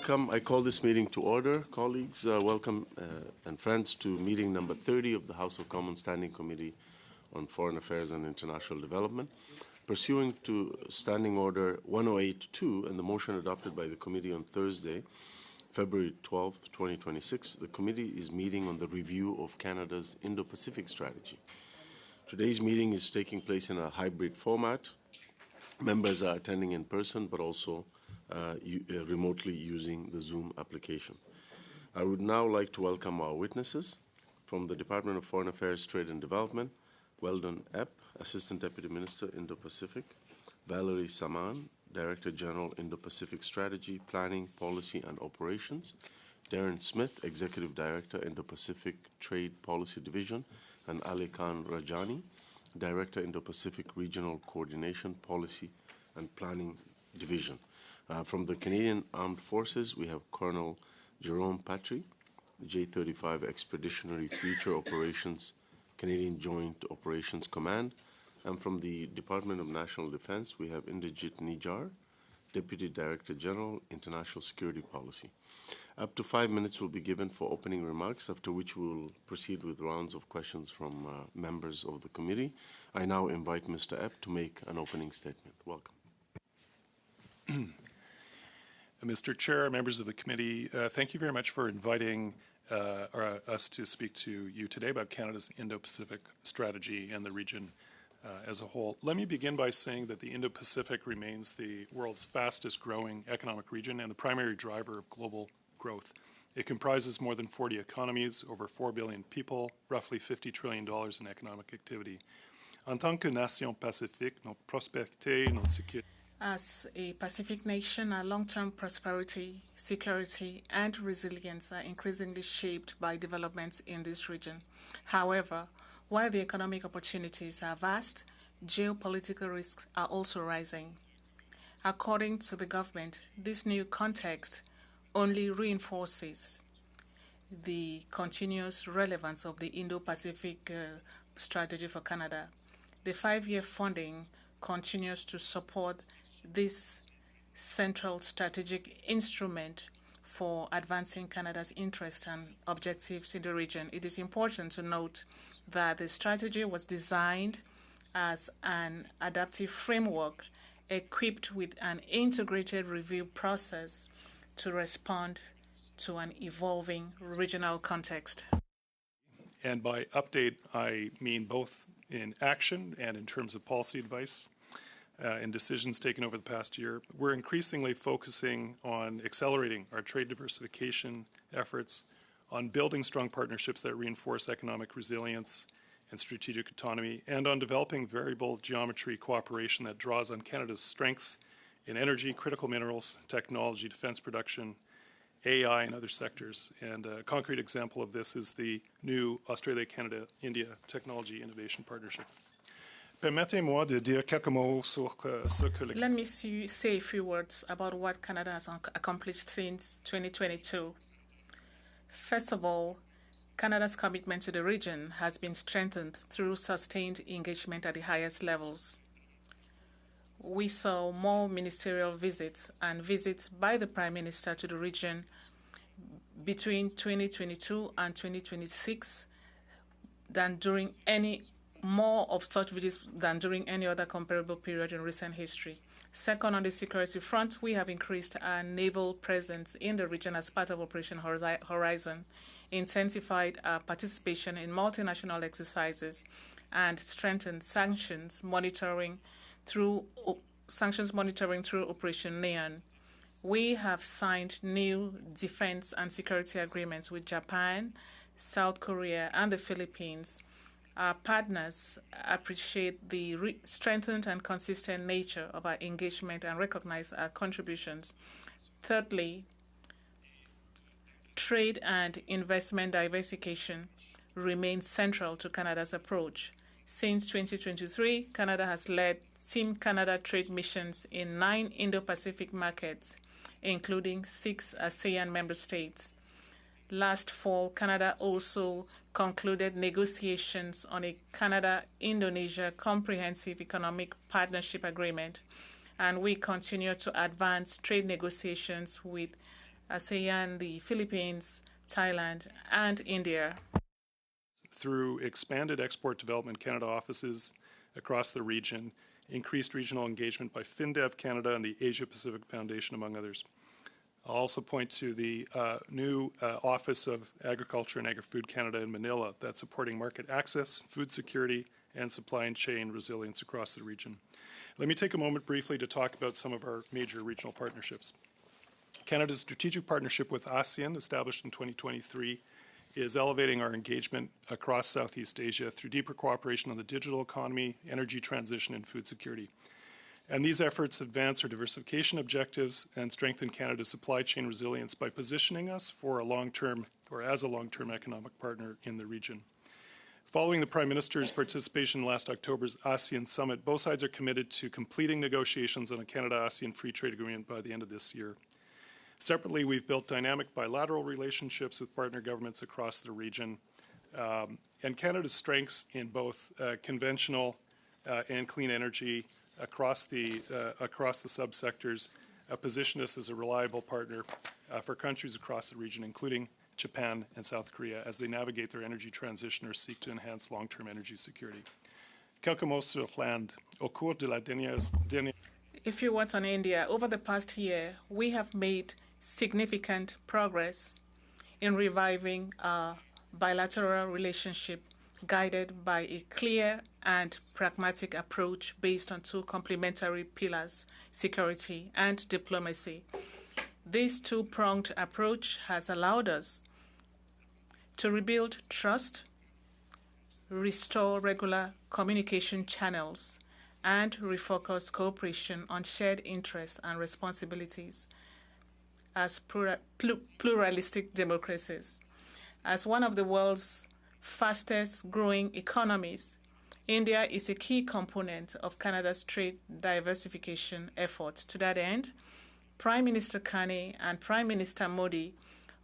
Welcome. I call this meeting to order. Colleagues, welcome and friends to meeting number 30 of the House of Commons Standing Committee on Foreign Affairs and International Development. Pursuant to Standing Order 108-2 and the motion adopted by the committee on Thursday, February 12, 2026, the committee is meeting on the review of Canada's Indo-Pacific strategy. Today's meeting is taking place in a hybrid format. Members are attending in person, but also remotely using the Zoom application. I would now like to welcome our witnesses from the Department of Foreign Affairs, Trade and Development, Weldon Epp, Assistant Deputy Minister, Indo-Pacific, Valerie Saman, Director General, Indo-Pacific Strategy, Planning, Policy and Operations, Darren Smith, Executive Director, Indo-Pacific Trade Policy Division, and Ali Khan Rajani, Director, Indo-Pacific Regional Coordination, Policy and Planning Division. From the Canadian Armed Forces, we have Colonel Jerome Patry, J-35 Expeditionary Future Operations, Canadian Joint Operations Command. And from the Department of National Defense, we have Inderjit Nijar, Deputy Director General, International Security Policy. Up to 5 minutes will be given for opening remarks, after which we will proceed with rounds of questions from members of the committee. I now invite Mr. Epp to make an opening statement. Welcome. Mr. Chair, members of the committee, thank you very much for inviting us to speak to you today about Canada's Indo-Pacific strategy and the region as a whole. Let me begin by saying that the Indo-Pacific remains the world's fastest growing economic region and the primary driver of global growth. It comprises more than 40 economies, over 4 billion people, roughly $50 trillion in economic activity. En tant que nation pacifique, notre prospérité, notre sécurité. As a Pacific nation, our long-term prosperity, security, and resilience are increasingly shaped by developments in this region. However, while the economic opportunities are vast, geopolitical risks are also rising. According to the government, this new context only reinforces the continuous relevance of the Indo-Pacific strategy for Canada. The 5-year funding continues to support this central strategic instrument for advancing Canada's interests and objectives in the region. It is important to note that the strategy was designed as an adaptive framework equipped with an integrated review process to respond to an evolving regional context. And by update, I mean both in action and in terms of policy advice. And decisions taken over the past year, we're increasingly focusing on accelerating our trade diversification efforts, on building strong partnerships that reinforce economic resilience and strategic autonomy, and on developing variable geometry cooperation that draws on Canada's strengths in energy, critical minerals, technology, defense production, AI, and other sectors. And a concrete example of this is the new Australia-Canada-India Technology Innovation Partnership. Let me say a few words about what Canada has accomplished since 2022. First of all, Canada's commitment to the region has been strengthened through sustained engagement at the highest levels. We saw more ministerial visits and visits by the Prime Minister to the region between 2022 and 2026 more of such visits than during any other comparable period in recent history. Second, on the security front, we have increased our naval presence in the region as part of Operation Horizon, intensified our participation in multinational exercises, and strengthened sanctions monitoring through Operation Neon. We have signed new defense and security agreements with Japan, South Korea, and the Philippines. Our partners appreciate the strengthened and consistent nature of our engagement and recognize our contributions. Thirdly, trade and investment diversification remains central to Canada's approach. Since 2023, Canada has led Team Canada trade missions in 9 Indo-Pacific markets, including 6 ASEAN member states. Last fall, Canada also concluded negotiations on a Canada-Indonesia Comprehensive Economic Partnership Agreement, and we continue to advance trade negotiations with ASEAN, the Philippines, Thailand, and India. Through expanded Export Development Canada offices across the region, increased regional engagement by FinDev Canada and the Asia Pacific Foundation, among others. I'll also point to the new Office of Agriculture and Agri-Food Canada in Manila that's supporting market access, food security, and supply chain resilience across the region. Let me take a moment briefly to talk about some of our major regional partnerships. Canada's strategic partnership with ASEAN, established in 2023, is elevating our engagement across Southeast Asia through deeper cooperation on the digital economy, energy transition, and food security. And these efforts advance our diversification objectives and strengthen Canada's supply chain resilience by positioning us for a long-term, or as a long-term economic partner in the region. Following the Prime Minister's participation in last October's ASEAN Summit, both sides are committed to completing negotiations on a Canada-ASEAN Free Trade Agreement by the end of this year. Separately, we've built dynamic bilateral relationships with partner governments across the region. And Canada's strengths in both conventional and clean energy across the subsectors position us as a reliable partner for countries across the region, including Japan and South Korea, as they navigate their energy transition or seek to enhance long-term energy security. Quelques mots sur l'Inde. Au cours de la dernière. A few words on India. Over the past year, we have made significant progress in reviving our bilateral relationship guided by a clear and pragmatic approach based on two complementary pillars, security and diplomacy. This two-pronged approach has allowed us to rebuild trust, restore regular communication channels, and refocus cooperation on shared interests and responsibilities as pluralistic democracies. As one of the world's fastest growing economies, India is a key component of Canada's trade diversification efforts. To that end, Prime Minister Carney and Prime Minister Modi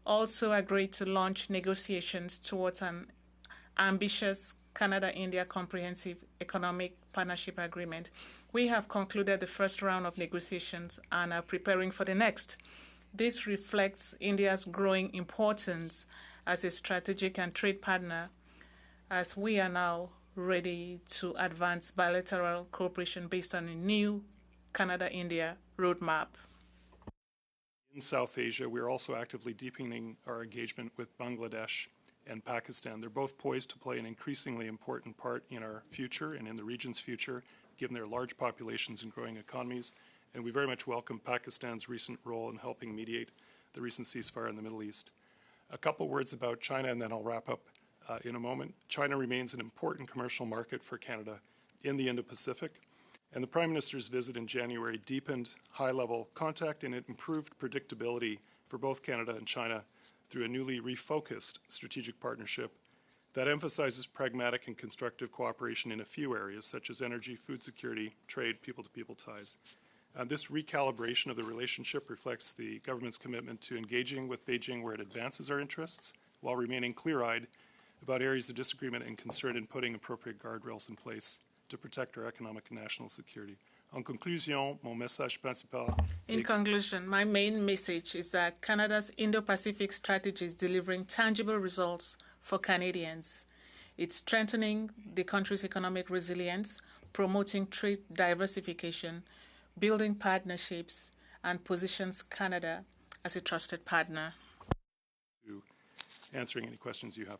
also agreed to launch negotiations towards an ambitious Canada-India Comprehensive Economic Partnership Agreement. We have concluded the first round of negotiations and are preparing for the next. This reflects India's growing importance as a strategic and trade partner, as we are now ready to advance bilateral cooperation based on a new Canada-India roadmap. In South Asia, we are also actively deepening our engagement with Bangladesh and Pakistan. They're both poised to play an increasingly important part in our future and in the region's future, given their large populations and growing economies. And we very much welcome Pakistan's recent role in helping mediate the recent ceasefire in the Middle East. A couple words about China, and then I'll wrap up in a moment. China remains an important commercial market for Canada in the Indo-Pacific, and the Prime Minister's visit in January deepened high-level contact and it improved predictability for both Canada and China through a newly refocused strategic partnership that emphasizes pragmatic and constructive cooperation in a few areas, such as energy, food security, trade, people-to-people ties. This recalibration of the relationship reflects the government's commitment to engaging with Beijing where it advances our interests, while remaining clear-eyed about areas of disagreement and concern in putting appropriate guardrails in place to protect our economic and national security. En conclusion, mon message principal. In conclusion, my main message is that Canada's Indo-Pacific strategy is delivering tangible results for Canadians. It's strengthening the country's economic resilience, promoting trade diversification, building partnerships, and positions Canada as a trusted partner. Answering any questions you have.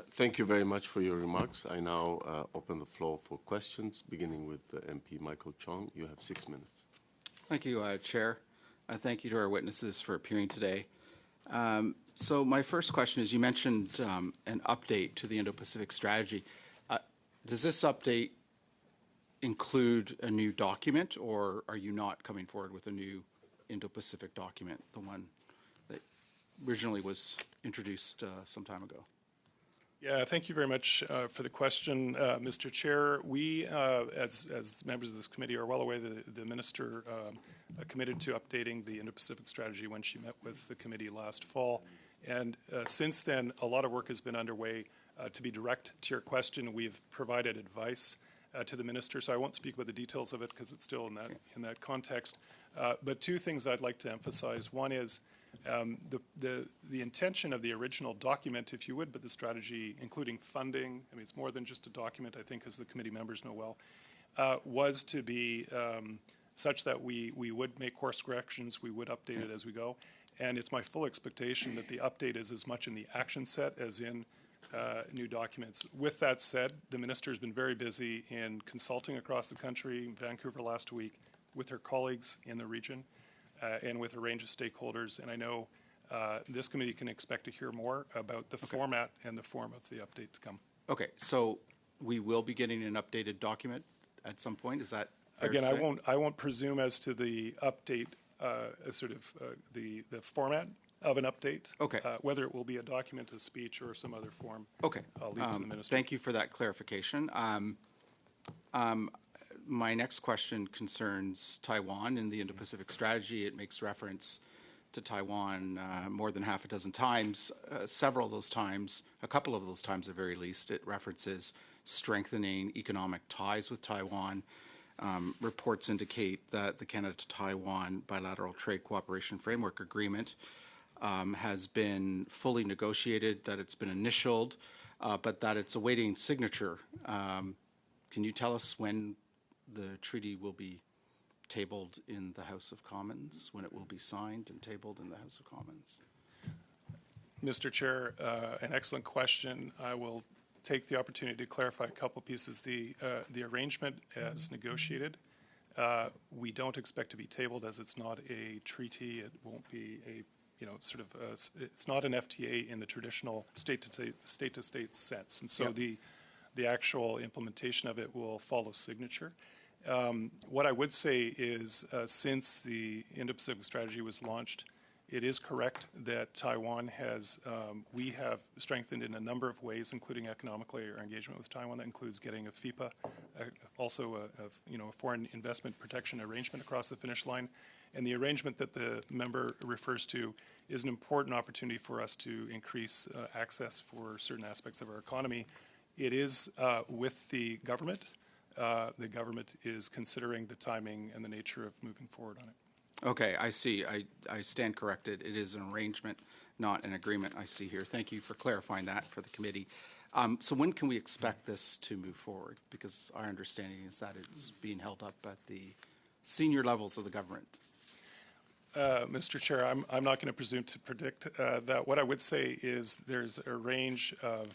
Thank you very much for your remarks. I now open the floor for questions, beginning with MP Michael Chong. You have 6 minutes. Thank you, Chair. Thank you to our witnesses for appearing today. So my first question is, you mentioned an update to the Indo-Pacific strategy. Does this update include a new document, or are you not coming forward with a new Indo-Pacific document, the one that originally was introduced some time ago? Yeah, thank you very much for the question, Mr. Chair. We, as members of this committee, are well aware that the Minister committed to updating the Indo-Pacific strategy when she met with the committee last fall. And since then, a lot of work has been underway. To be direct to your question, we've provided advice to the Minister, so I won't speak about the details of it because it's still in that context. But two things I'd like to emphasize. One is The intention of the original document, if you would, but the strategy, including funding, I mean, it's more than just a document, I think, as the committee members know well, was to be such that we would make course corrections, we would update it as we go. And it's my full expectation that the update is as much in the action set as in new documents. With that said, the minister has been very busy in consulting across the country, in Vancouver last week, with her colleagues in the region, and with a range of stakeholders. And I know this committee can expect to hear more about the format and the form of the update to come. Okay, so we will be getting an updated document at some point. Is that fair Again, to say? I won't presume as to the update, the format of an update. Okay. Whether it will be a document, a speech, or some other form. Okay. I'll leave to the minister. Thank you for that clarification. My next question concerns Taiwan. In the Indo-Pacific strategy, it makes reference to Taiwan more than half a dozen times. Several of those times, a couple of those times at very least, it references strengthening economic ties with Taiwan. Reports indicate that the Canada-Taiwan Bilateral Trade Cooperation Framework Agreement has been fully negotiated, that it's been initialed, but that it's awaiting signature. Can you tell us when the treaty will be tabled in the House of Commons, when it will be signed and tabled in the House of Commons? Mr. Chair, an excellent question. I will take the opportunity to clarify a couple pieces. The arrangement as negotiated, we don't expect to be tabled as it's not a treaty. It won't be a, it's not an FTA in the traditional state-to-state sense. And so the actual implementation of it will follow signature. What I would say is since the Indo-Pacific strategy was launched, it is correct that Taiwan has, we have strengthened in a number of ways, including economically our engagement with Taiwan. That includes getting a FIPA, also a foreign investment protection arrangement across the finish line. And the arrangement that the member refers to is an important opportunity for us to increase access for certain aspects of our economy. It is with the government. The government is considering the timing and the nature of moving forward on it. Okay, I see. I stand corrected. It is an arrangement, not an agreement, I see here. Thank you for clarifying that for the committee. So when can we expect this to move forward? Because our understanding is that it's being held up at the senior levels of the government. Mr. Chair, I'm not going to presume to predict that. What I would say is there's a range of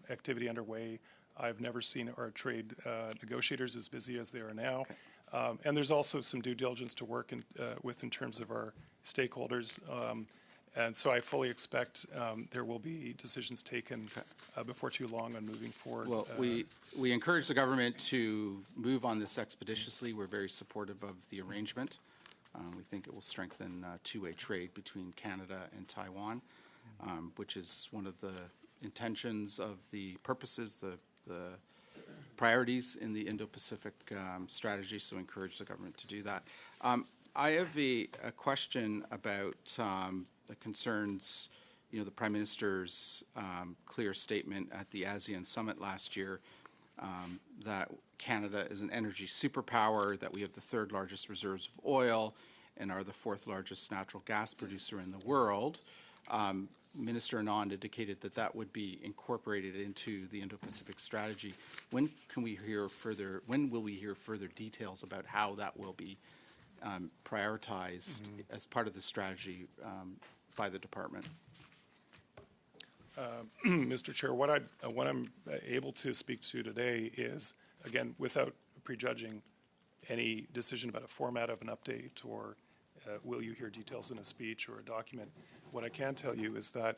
activity underway. I've never seen our trade negotiators as busy as they are now. Okay. And there's also some due diligence to work with in terms of our stakeholders. And so I fully expect there will be decisions taken before too long on moving forward. Well, we encourage the government to move on this expeditiously. We're very supportive of the arrangement. We think it will strengthen two-way trade between Canada and Taiwan, which is one of the intentions of the purposes, the priorities in the Indo-Pacific strategy, so encourage the government to do that. I have a question about the concerns, the Prime Minister's clear statement at the ASEAN Summit last year that Canada is an energy superpower, that we have the third largest reserves of oil and are the fourth largest natural gas producer in the world. Minister Anand indicated that that would be incorporated into the Indo-Pacific strategy. When will we hear further details about how that will be prioritized as part of the strategy by the department? Mr. Chair, what I'm able to speak to today is, again, without prejudging any decision about a format of an update or will you hear details in a speech or a document, what I can tell you is that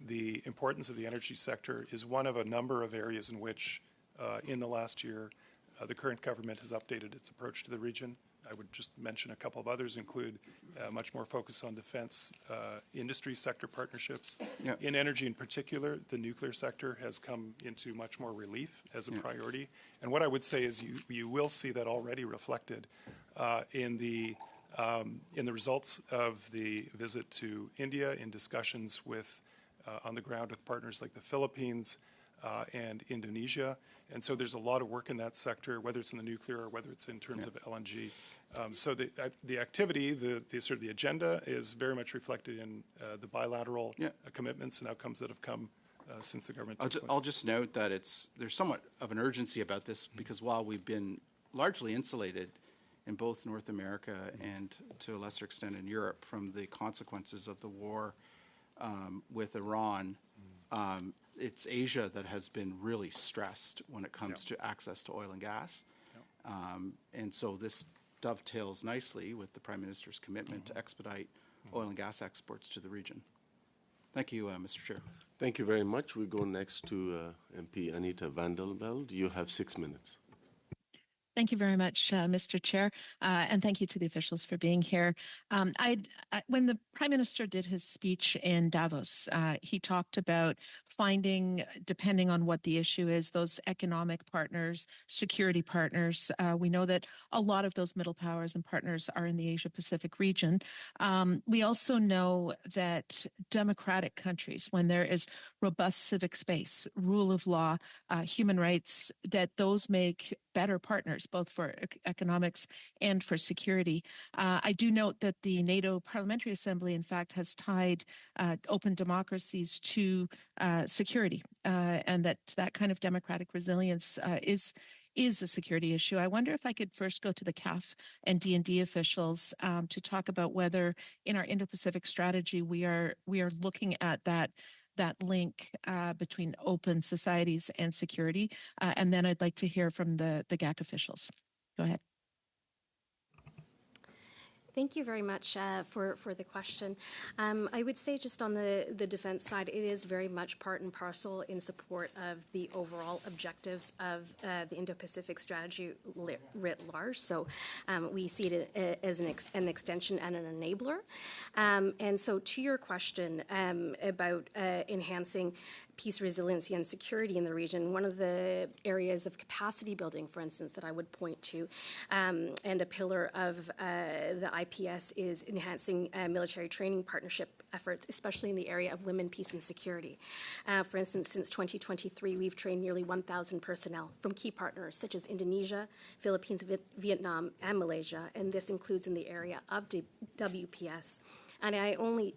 the importance of the energy sector is one of a number of areas in which, in the last year, the current government has updated its approach to the region. I would just mention a couple of others, include much more focus on defense industry sector partnerships. Yep. In energy in particular, the nuclear sector has come into much more relief as a priority. And what I would say is you will see that already reflected in the results of the visit to India, in discussions with on the ground with partners like the Philippines and Indonesia. And so there's a lot of work in that sector, whether it's in the nuclear or whether it's in terms of LNG. So the activity, the sort of the agenda is very much reflected in the bilateral commitments and outcomes that have come since the government took place. I'll just note that there's somewhat of an urgency about this because while we've been largely insulated in both North America and to a lesser extent in Europe from the consequences of the war with Iran, it's Asia that has been really stressed when it comes to access to oil and gas. And so this dovetails nicely with the Prime Minister's commitment to expedite oil and gas exports to the region. Thank you, Mr. Chair. Thank you very much. We go next to MP Anita Vandervelde. You have 6 minutes. Thank you very much, Mr. Chair, and thank you to the officials for being here. When the Prime Minister did his speech in Davos, he talked about finding, depending on what the issue is, those economic partners, security partners. We know that a lot of those middle powers and partners are in the Asia-Pacific region. We also know that democratic countries, when there is robust civic space, rule of law, human rights, that those make better partners, both for economics and for security. I do note that the NATO Parliamentary Assembly, in fact, has tied open democracies to security, and that kind of democratic resilience is a security issue. I wonder if I could first go to the CAF and D&D officials to talk about whether in our Indo-Pacific strategy we are looking at that link between open societies and security. And then I'd like to hear from the GAC officials. Go ahead. Thank you very much for the question. I would say just on the defense side, it is very much part and parcel in support of the overall objectives of the Indo-Pacific strategy writ large. So we see it as an extension and an enabler. And so to your question about enhancing peace, resiliency, and security in the region, one of the areas of capacity building, for instance, that I would point to, and a pillar of the IPS is enhancing military training partnership efforts, especially in the area of women, peace, and security. For instance, since 2023, we've trained nearly 1,000 personnel from key partners such as Indonesia, Philippines, Vietnam, and Malaysia, and this includes in the area of WPS. And I only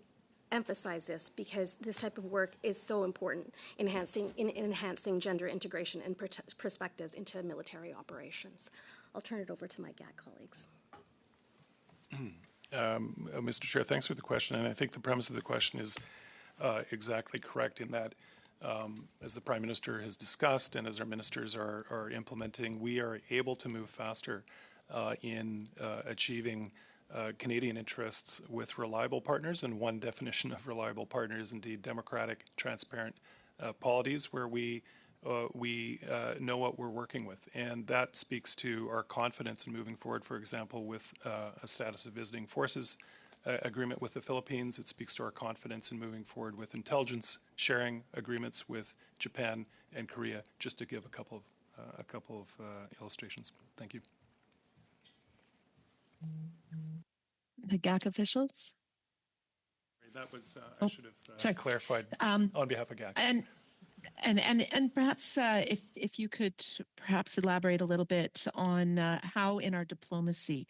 emphasize this because this type of work is so important in enhancing gender integration and perspectives into military operations. I'll turn it over to my GAC colleagues. Mr. Chair, thanks for the question. And I think the premise of the question is exactly correct in that, as the Prime Minister has discussed and as our ministers are implementing, we are able to move faster in achieving Canadian interests with reliable partners, and one definition of reliable partner is indeed democratic, transparent polities where we know what we're working with. And that speaks to our confidence in moving forward, for example, with a status of visiting forces agreement with the Philippines. It speaks to our confidence in moving forward with intelligence sharing agreements with Japan and Korea, just to give a couple of illustrations. Thank you. The GAC officials? That was, I should have clarified on behalf of GAC. And perhaps if you could perhaps elaborate a little bit on how in our diplomacy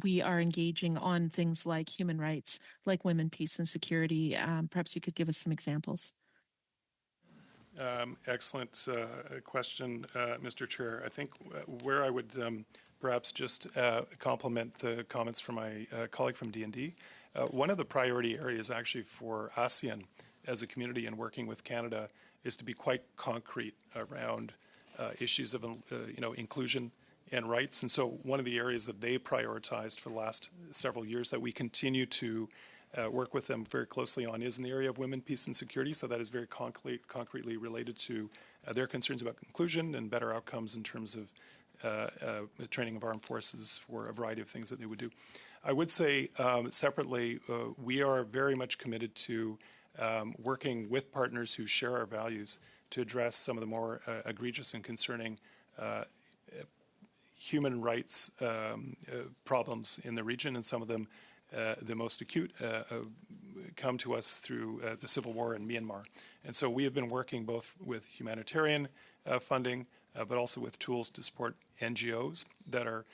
we are engaging on things like human rights, like women, peace, and security. Perhaps you could give us some examples. Excellent question, Mr. Chair. I think where I would perhaps just complement the comments from my colleague from D&D. One of the priority areas actually for ASEAN as a community and working with Canada is to be quite concrete around issues of inclusion and rights. And so one of the areas that they prioritized for the last several years that we continue to work with them very closely on is in the area of women, peace, and security. So that is very concretely related to their concerns about inclusion and better outcomes in terms of the training of armed forces for a variety of things that they would do. I would say separately, we are very much committed to working with partners who share our values to address some of the more egregious and concerning human rights problems in the region, and some of them, the most acute, come to us through the civil war in Myanmar. And so we have been working both with humanitarian funding, but also with tools to support NGOs that are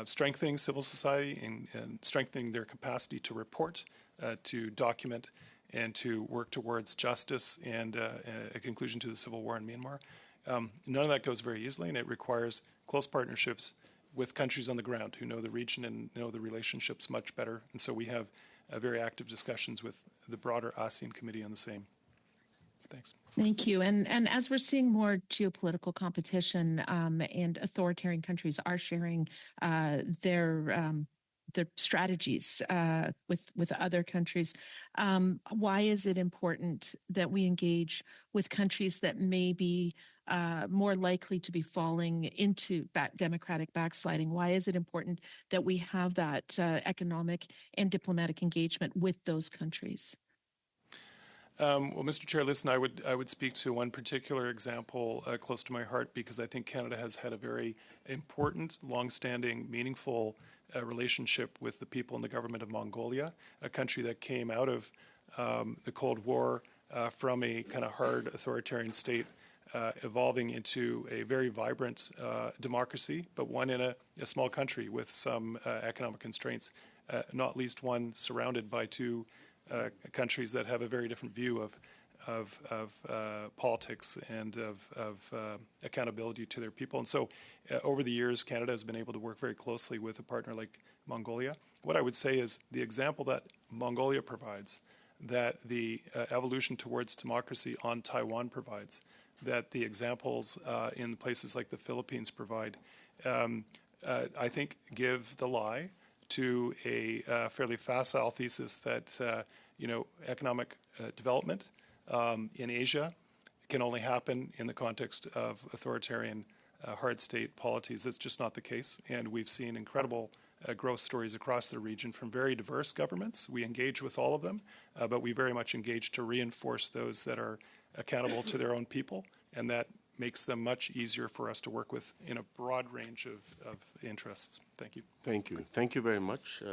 strengthening civil society and strengthening their capacity to report, to document, and to work towards justice and a conclusion to the civil war in Myanmar. None of that goes very easily, and it requires close partnerships with countries on the ground who know the region and know the relationships much better. And so we have very active discussions with the broader ASEAN committee on the same. Thanks. Thank you. And as we're seeing more geopolitical competition and authoritarian countries are sharing their strategies with other countries, why is it important that we engage with countries that may be more likely to be falling into democratic backsliding? Why is it important that we have that economic and diplomatic engagement with those countries? Well, Mr. Chair, listen, I would speak to one particular example close to my heart, because I think Canada has had a very important, long-standing, meaningful relationship with the people and the government of Mongolia, a country that came out of the Cold War from a kind of hard authoritarian state, evolving into a very vibrant democracy, but one in a small country with some economic constraints, not least one surrounded by two countries that have a very different view of politics and of accountability to their people. And so over the years, Canada has been able to work very closely with a partner like Mongolia. What I would say is the example that Mongolia provides, that the evolution towards democracy on Taiwan provides, that the examples in places like the Philippines provide, I think give the lie to a fairly facile thesis that economic development in Asia can only happen in the context of authoritarian hard state polities. That's just not the case, and we've seen incredible growth stories across the region from very diverse governments. We engage with all of them, but we very much engage to reinforce those that are accountable to their own people, and that makes them much easier for us to work with in a broad range of interests. Thank you. Thank you. Thank you very much.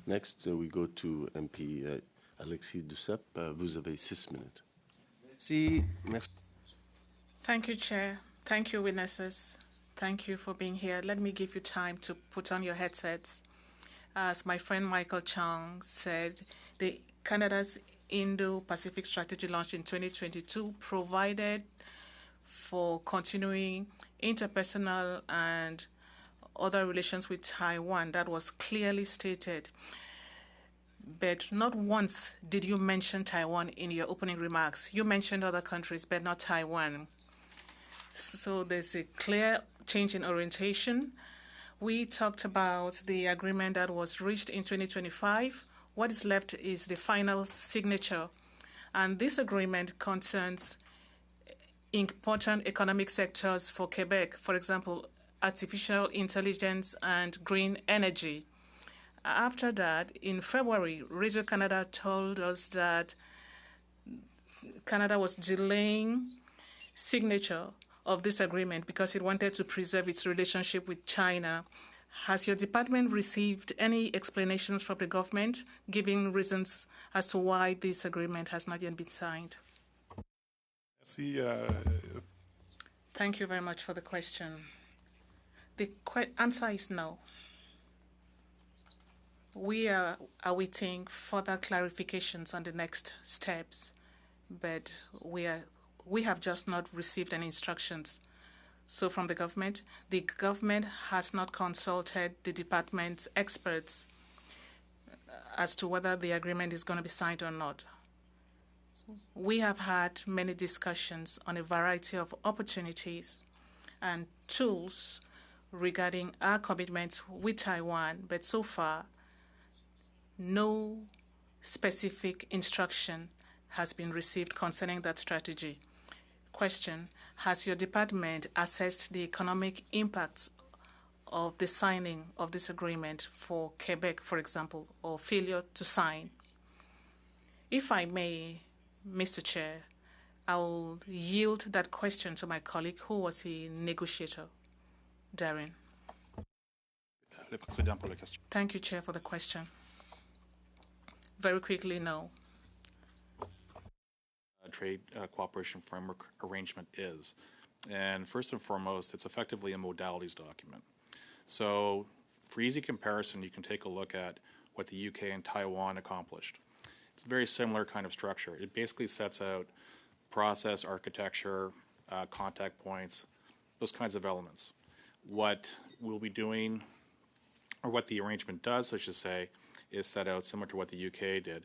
Next, we go to MP Alexis Duceppe. Vous avez 6 minutes. Merci. Thank you, Chair. Thank you, witnesses. Thank you for being here. Let me give you time to put on your headsets. As my friend Michael Chang said, Canada's Indo-Pacific strategy launched in 2022 provided for continuing interpersonal and other relations with Taiwan. That was clearly stated. But not once did you mention Taiwan in your opening remarks. You mentioned other countries, but not Taiwan. So there's a clear change in orientation. We talked about the agreement that was reached in 2025. What is left is the final signature. And this agreement concerns important economic sectors for Quebec, for example, artificial intelligence and green energy. After that, in February, Radio Canada told us that Canada was delaying signature of this agreement because it wanted to preserve its relationship with China. Has your department received any explanations from the government, giving reasons as to why this agreement has not yet been signed? Thank you very much for the question. The answer is no. We are awaiting further clarifications on the next steps, but we have just not received any instructions. So from the government has not consulted the department's experts as to whether the agreement is going to be signed or not. We have had many discussions on a variety of opportunities and tools regarding our commitments with Taiwan, but so far, no specific instruction has been received concerning that strategy. Question: has your department assessed the economic impacts of the signing of this agreement for Quebec, for example, or failure to sign? If I may, Mr. Chair, I will yield that question to my colleague who was a negotiator. Darren. Thank you, Chair, for the question. Very quickly, no. Trade cooperation framework arrangement is. And first and foremost, it's effectively a modalities document. So For easy comparison, you can take a look at what the UK and Taiwan accomplished. It's a very similar kind of structure. It basically sets out process, architecture, contact points, those kinds of elements. What we'll be doing, or what the arrangement does, I should say, is set out similar to what the UK did,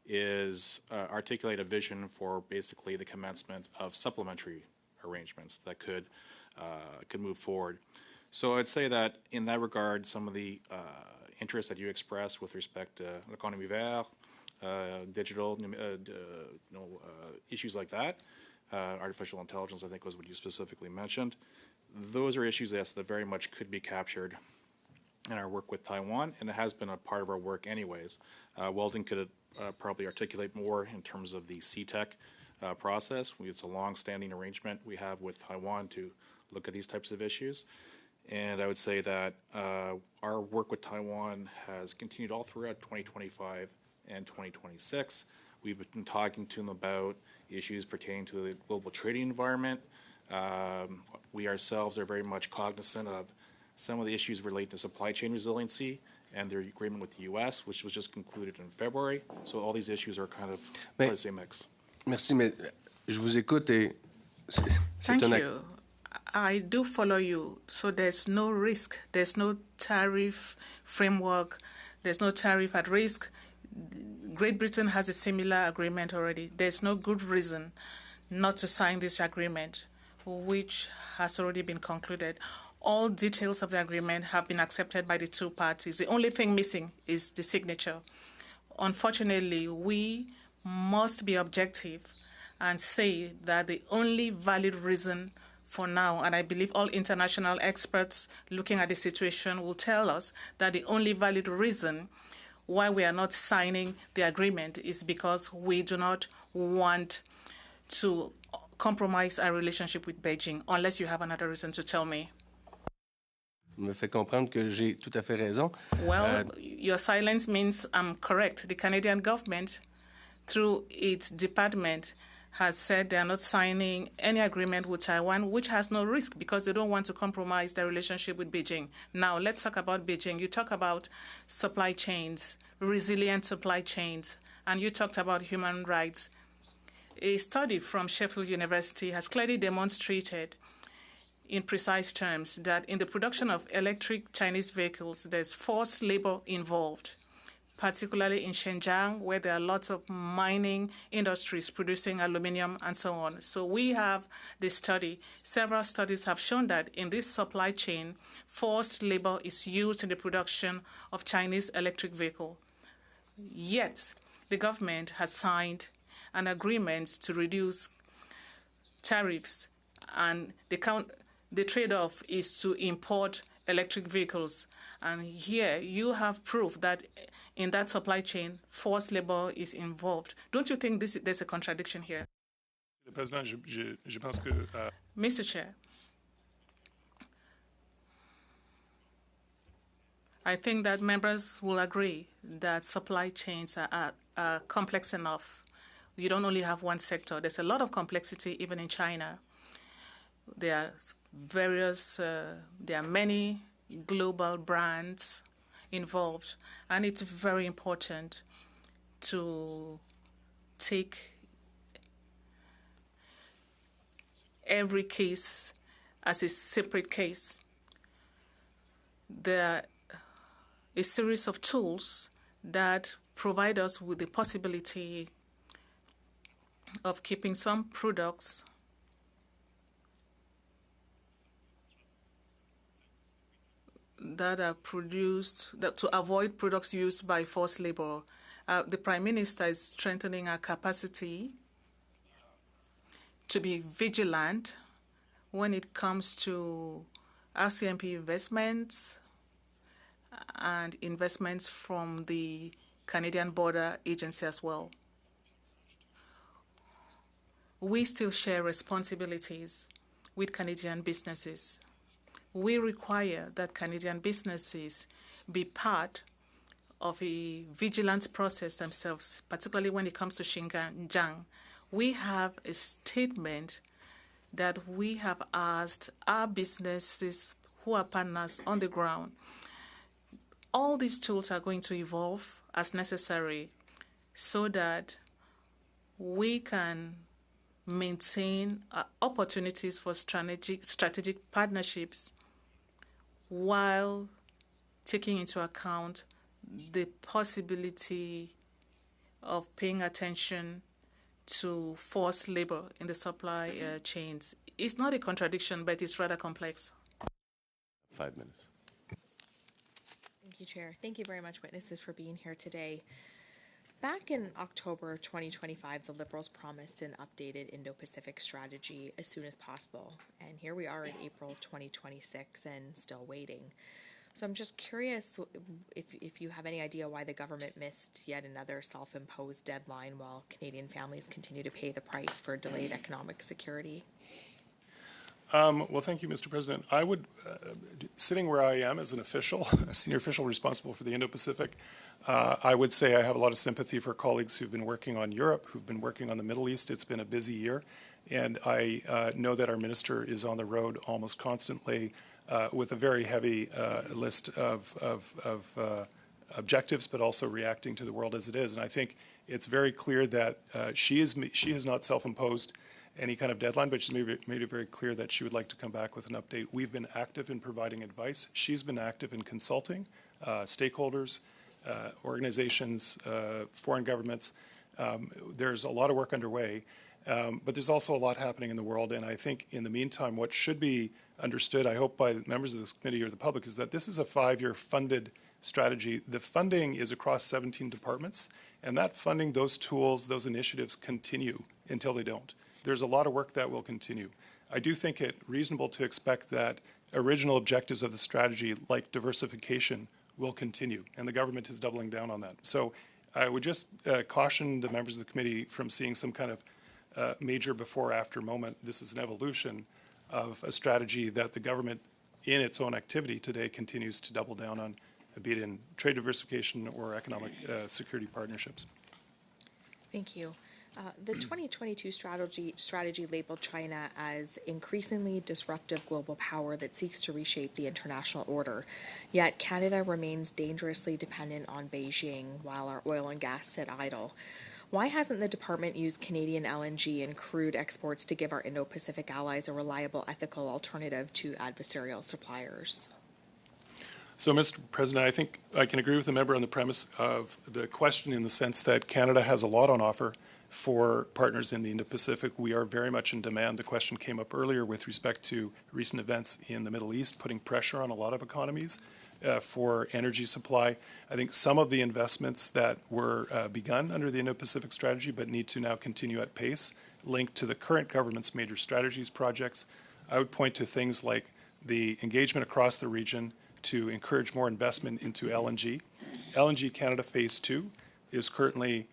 is articulate a vision for basically the commencement of supplementary arrangements that could move forward. So I'd say that in that regard, some of the interests that you expressed with respect to l'économie verte, digital, issues like that, artificial intelligence, I think was what you specifically mentioned. Those are issues, yes, that very much could be captured in our work with Taiwan, and it has been a part of our work anyways. Weldon could probably articulate more in terms of the CTEC process. It's a long-standing arrangement we have with Taiwan to look at these types of issues. And I would say that our work with Taiwan has continued all throughout 2025 and 2026. We've been talking to them about issues pertaining to the global trading environment. We ourselves are very much cognizant of some of the issues related to supply chain resiliency and their agreement with the U.S., which was just concluded in February. So all these issues are kind of part of the same mix. Merci, mais je vous écoute et Thank you. I do follow you. So there's no risk. There's no tariff framework. There's no tariff at risk. Great Britain has a similar agreement already. There's no good reason not to sign this agreement, which has already been concluded. All details of the agreement have been accepted by the two parties. The only thing missing is the signature. Unfortunately, we must be objective and say that the only valid reason for now, and I believe all international experts looking at the situation will tell us that the only valid reason why we are not signing the agreement is because we do not want to compromise our relationship with Beijing, unless you have another reason to tell me. me fait comprendre que j'ai tout à fait raison. Well, your silence means I'm correct. The Canadian government, through its department, has said they are not signing any agreement with Taiwan, which has no risk because they don't want to compromise their relationship with Beijing. Now, let's talk about Beijing. You talk about supply chains, resilient supply chains, and you talked about human rights. A study from Sheffield University has clearly demonstrated in precise terms that in the production of electric Chinese vehicles, there's forced labor involved, particularly in Xinjiang, where there are lots of mining industries producing aluminum and so on. So we have this study. Several studies have shown that in this supply chain, forced labor is used in the production of Chinese electric vehicles. Yet, the government has signed an agreement to reduce tariffs, and the trade-off is to import electric vehicles. And here you have proof that in that supply chain, forced labor is involved. Don't you think there's a contradiction here? Mr. Chair, I think that members will agree that supply chains are complex enough. You don't only have one sector. There's a lot of complexity even in China. There are many global brands involved, and it's very important to take every case as a separate case. There are a series of tools that provide us with the possibility of keeping some products that are produced to avoid products used by forced labor. The Prime Minister is strengthening our capacity to be vigilant when it comes to RCMP investments and investments from the Canadian Border Agency as well. We still share responsibilities with Canadian businesses. We require that Canadian businesses be part of a vigilant process themselves, particularly when it comes to Xinjiang. We have a statement that we have asked our businesses who are partners on the ground all these tools are going to evolve as necessary so that we can maintain opportunities for strategic partnerships while taking into account the possibility of paying attention to forced labor in the supply chains. It's not a contradiction, but it's rather complex. 5 minutes. Thank you, Chair. Thank you very much, witnesses, for being here today. Back in October 2025, the Liberals promised an updated Indo-Pacific strategy as soon as possible. And here we are in April 2026 and still waiting. So I'm just curious if you have any idea why the government missed yet another self-imposed deadline while Canadian families continue to pay the price for delayed economic security. Well, thank you, Mr. President. I would, sitting where I am as an official, a senior official responsible for the Indo-Pacific, I would say I have a lot of sympathy for colleagues who've been working on Europe, who've been working on the Middle East. It's been a busy year, and I know that our minister is on the road almost constantly with a very heavy list of objectives, but also reacting to the world as it is. And I think it's very clear that she has not self-imposed any kind of deadline, but she's made it very clear that she would like to come back with an update. We've been active in providing advice. She's been active in consulting stakeholders, organizations, foreign governments. There's a lot of work underway, but there's also a lot happening in the world. And I think in the meantime, what should be understood, I hope by members of this committee or the public, is that this is a 5-year funded strategy. The funding is across 17 departments, and that funding, those tools, those initiatives continue until they don't. There's a lot of work that will continue. I do think it reasonable to expect that original objectives of the strategy, like diversification, will continue, and the government is doubling down on that. So I would just caution the members of the committee from seeing some kind of major before-after moment. This is an evolution of a strategy that the government, in its own activity today, continues to double down on, be it in trade diversification or economic security partnerships. Thank you. The 2022 strategy labeled China as increasingly disruptive global power that seeks to reshape the international order. Yet Canada remains dangerously dependent on Beijing while our oil and gas sit idle. Why hasn't the department used Canadian LNG and crude exports to give our Indo-Pacific allies a reliable, ethical alternative to adversarial suppliers? So, Mr. President, I think I can agree with the member on the premise of the question in the sense that Canada has a lot on offer for partners in the Indo-Pacific. We are very much in demand. The question came up earlier with respect to recent events in the Middle East, putting pressure on a lot of economies for energy supply. I think some of the investments that were begun under the Indo-Pacific strategy but need to now continue at pace, linked to the current government's major strategies projects. I would point to things like the engagement across the region to encourage more investment into LNG. LNG Canada Phase 2 is currently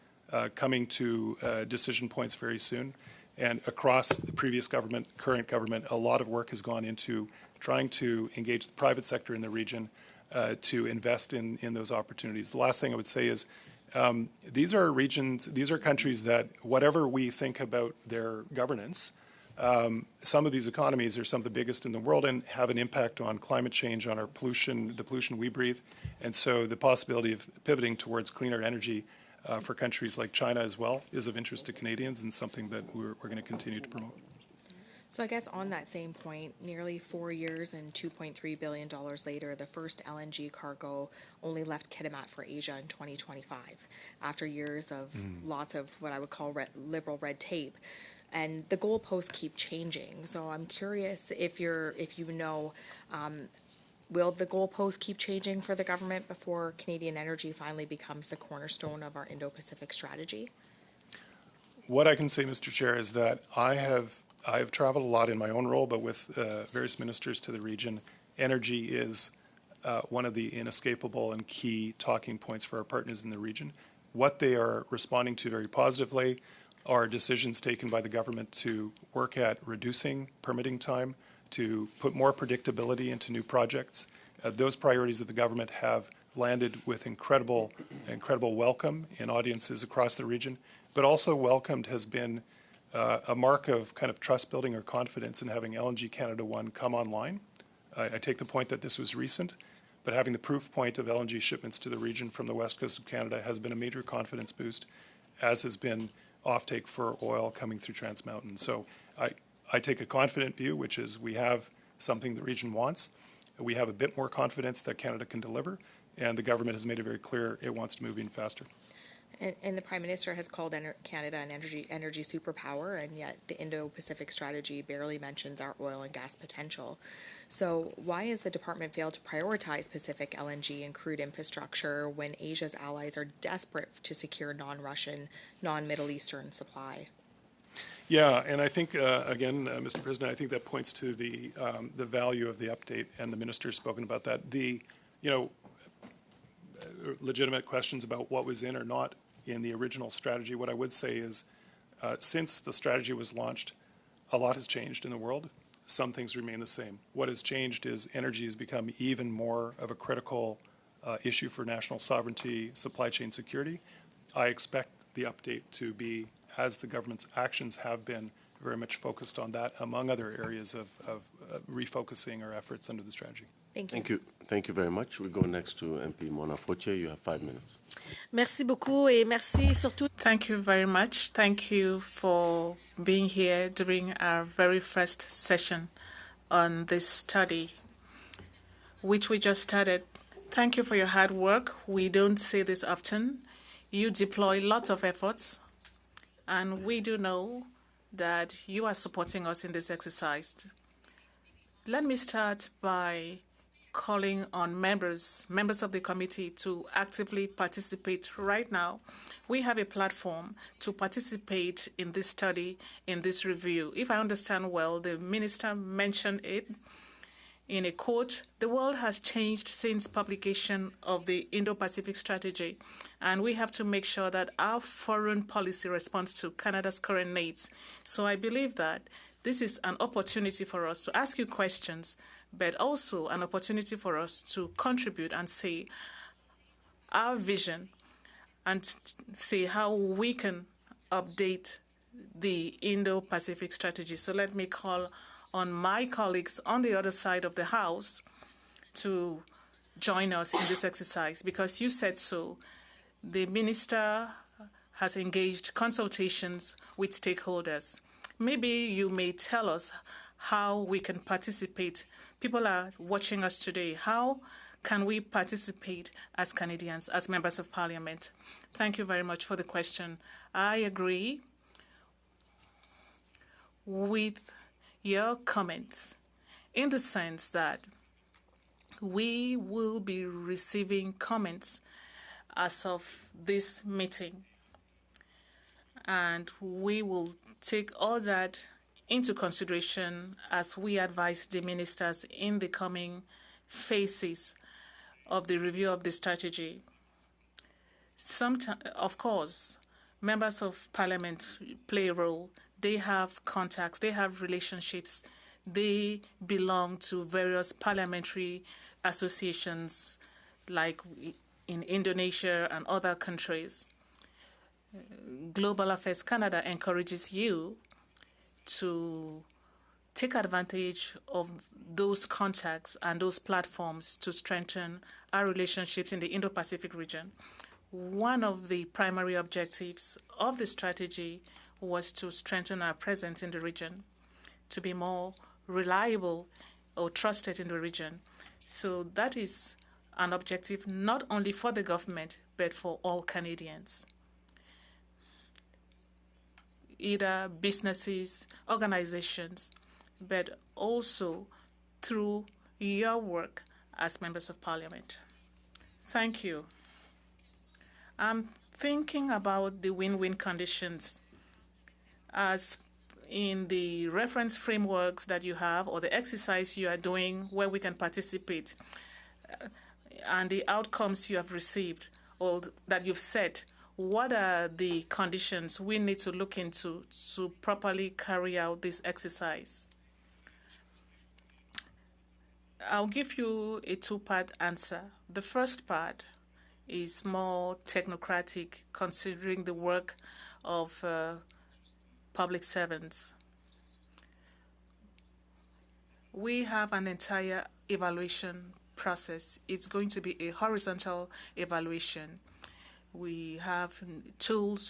coming to decision points very soon. And across the previous government, current government, a lot of work has gone into trying to engage the private sector in the region to invest in those opportunities. The last thing I would say is these are regions, these are countries that whatever we think about their governance, some of these economies are some of the biggest in the world and have an impact on climate change, on our pollution, the pollution we breathe. And so the possibility of pivoting towards cleaner energy for countries like China as well is of interest to Canadians and something that we're going to continue to promote. So I guess on that same point, nearly 4 years and $2.3 billion later, the first LNG cargo only left Kitimat for Asia in 2025, after years of lots of what I would call liberal red tape. And the goalposts keep changing. So I'm curious if you know, will the goalposts keep changing for the government before Canadian energy finally becomes the cornerstone of our Indo-Pacific strategy? What I can say, Mr. Chair, is that I have traveled a lot in my own role, but with various ministers to the region. Energy is one of the inescapable and key talking points for our partners in the region. What they are responding to very positively are decisions taken by the government to work at reducing permitting time, to put more predictability into new projects. Those priorities of the government have landed with incredible welcome in audiences across the region, but also welcomed has been a mark of kind of trust building or confidence in having LNG Canada 1 come online. I take the point that this was recent, But having the proof point of LNG shipments to the region from the west coast of Canada has been a major confidence boost, as has been offtake for oil coming through Trans Mountain. So I take a confident view, which is we have something the region wants. We have a bit more confidence that Canada can deliver, and the government has made it very clear it wants to move in faster. And the Prime Minister has called Canada an energy superpower, and yet the Indo-Pacific strategy barely mentions our oil and gas potential. So why has the department failed to prioritize Pacific LNG and crude infrastructure when Asia's allies are desperate to secure non-Russian, non-Middle Eastern supply? Yeah, and I think, again, Mr. President, I think that points to the value of the update, and the minister's spoken about that. Legitimate questions about what was in or not in the original strategy. What I would say is, since the strategy was launched, a lot has changed in the world. Some things remain the same. What has changed is energy has become even more of a critical issue for national sovereignty, supply chain security. I expect the update to be, as the government's actions have been, very much focused on that, among other areas of refocusing our efforts under the strategy. Thank you. Thank you. Thank you very much. We go next to MP Mona Fotche. You have 5 minutes. Merci beaucoup et merci surtout. Thank you very much. Thank you for being here during our very first session on this study, which we just started. Thank you for your hard work. We don't say this often. You deploy lots of efforts, and we do know that you are supporting us in this exercise. Let me start by calling on members of the committee to actively participate right now. We have a platform to participate in this study, in this review. If I understand well, the minister mentioned it in a quote. The world has changed since publication of the Indo-Pacific strategy, and we have to make sure that our foreign policy responds to Canada's current needs. So I believe that this is an opportunity for us to ask you questions, but also an opportunity for us to contribute and say our vision and see how we can update the Indo-Pacific strategy. So let me call on my colleagues on the other side of the House to join us in this exercise, because you said so. The minister has engaged consultations with stakeholders. Maybe you may tell us how we can participate. People are watching us today. How can we participate as Canadians, as members of Parliament? Thank you very much for the question. I agree with your comments in the sense that we will be receiving comments as of this meeting, and we will take all that into consideration as we advise the ministers in the coming phases of the review of the strategy. Of course, members of Parliament play a role. They have contacts, they have relationships, they belong to various parliamentary associations like in Indonesia and other countries. Global Affairs Canada encourages you to take advantage of those contacts and those platforms to strengthen our relationships in the Indo-Pacific region. One of the primary objectives of the strategy was to strengthen our presence in the region, to be more reliable or trusted in the region. So that is an objective not only for the government, but for all Canadians, either businesses, organizations, but also through your work as members of Parliament. Thank you. I'm thinking about the win-win conditions as in the reference frameworks that you have or the exercise you are doing where we can participate and the outcomes you have received or that you've set. What are the conditions we need to look into to properly carry out this exercise? I'll give you a two-part answer. The first part is more technocratic, considering the work of public servants. We have an entire evaluation process. It's going to be a horizontal evaluation. We have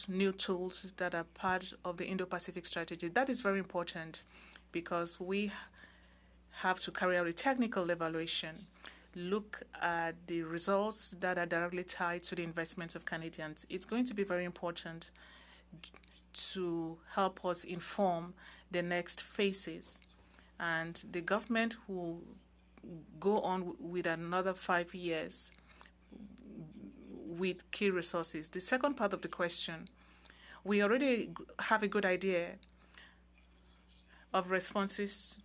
new tools that are part of the Indo-Pacific strategy. That is very important because we have to carry out a technical evaluation, look at the results that are directly tied to the investments of Canadians. It's going to be very important to help us inform the next phases. And the government will go on with another 5 years with key resources. The second part of the question, we already have a good idea of responses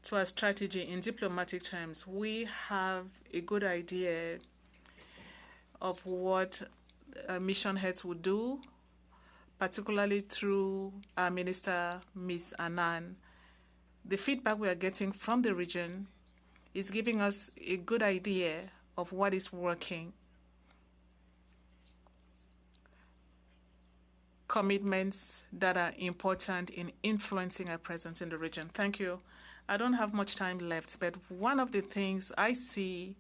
to our strategy in diplomatic terms. We have a good idea of what mission heads would do, particularly through our minister, Ms. Annan. The feedback we are getting from the region is giving us a good idea of what is working. Commitments that are important in influencing our presence in the region. Thank you. I don't have much time left, but one of the things I see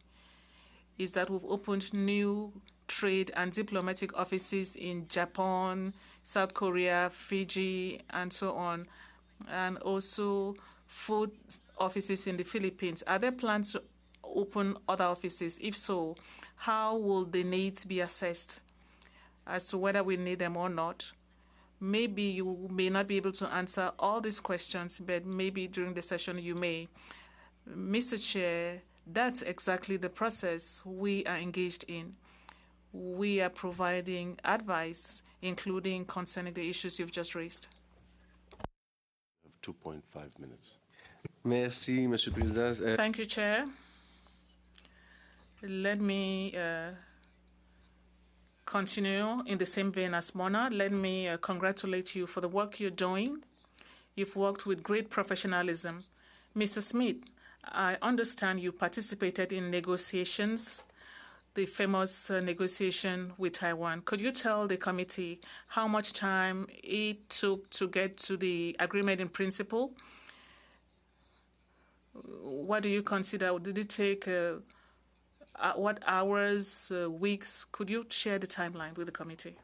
is that we've opened new trade and diplomatic offices in Japan, South Korea, Fiji, and so on, and also food offices in the Philippines. Are there plans to open other offices? If so, how will the needs be assessed as to whether we need them or not? Maybe you may not be able to answer all these questions, but maybe during the session you may. Mr. Chair, that's exactly the process we are engaged in. We are providing advice, including concerning the issues you've just raised. You have 2.5 minutes. Merci, Monsieur le Président. Thank you, Chair. Let me continue in the same vein as Mona. Let me congratulate you for the work you're doing. You've worked with great professionalism. Mr. Smith, I understand you participated in negotiations, the famous negotiation with Taiwan. Could you tell the committee how much time it took to get to the agreement in principle? What do you consider? Did it take what hours, weeks? Could you share the timeline with the committee?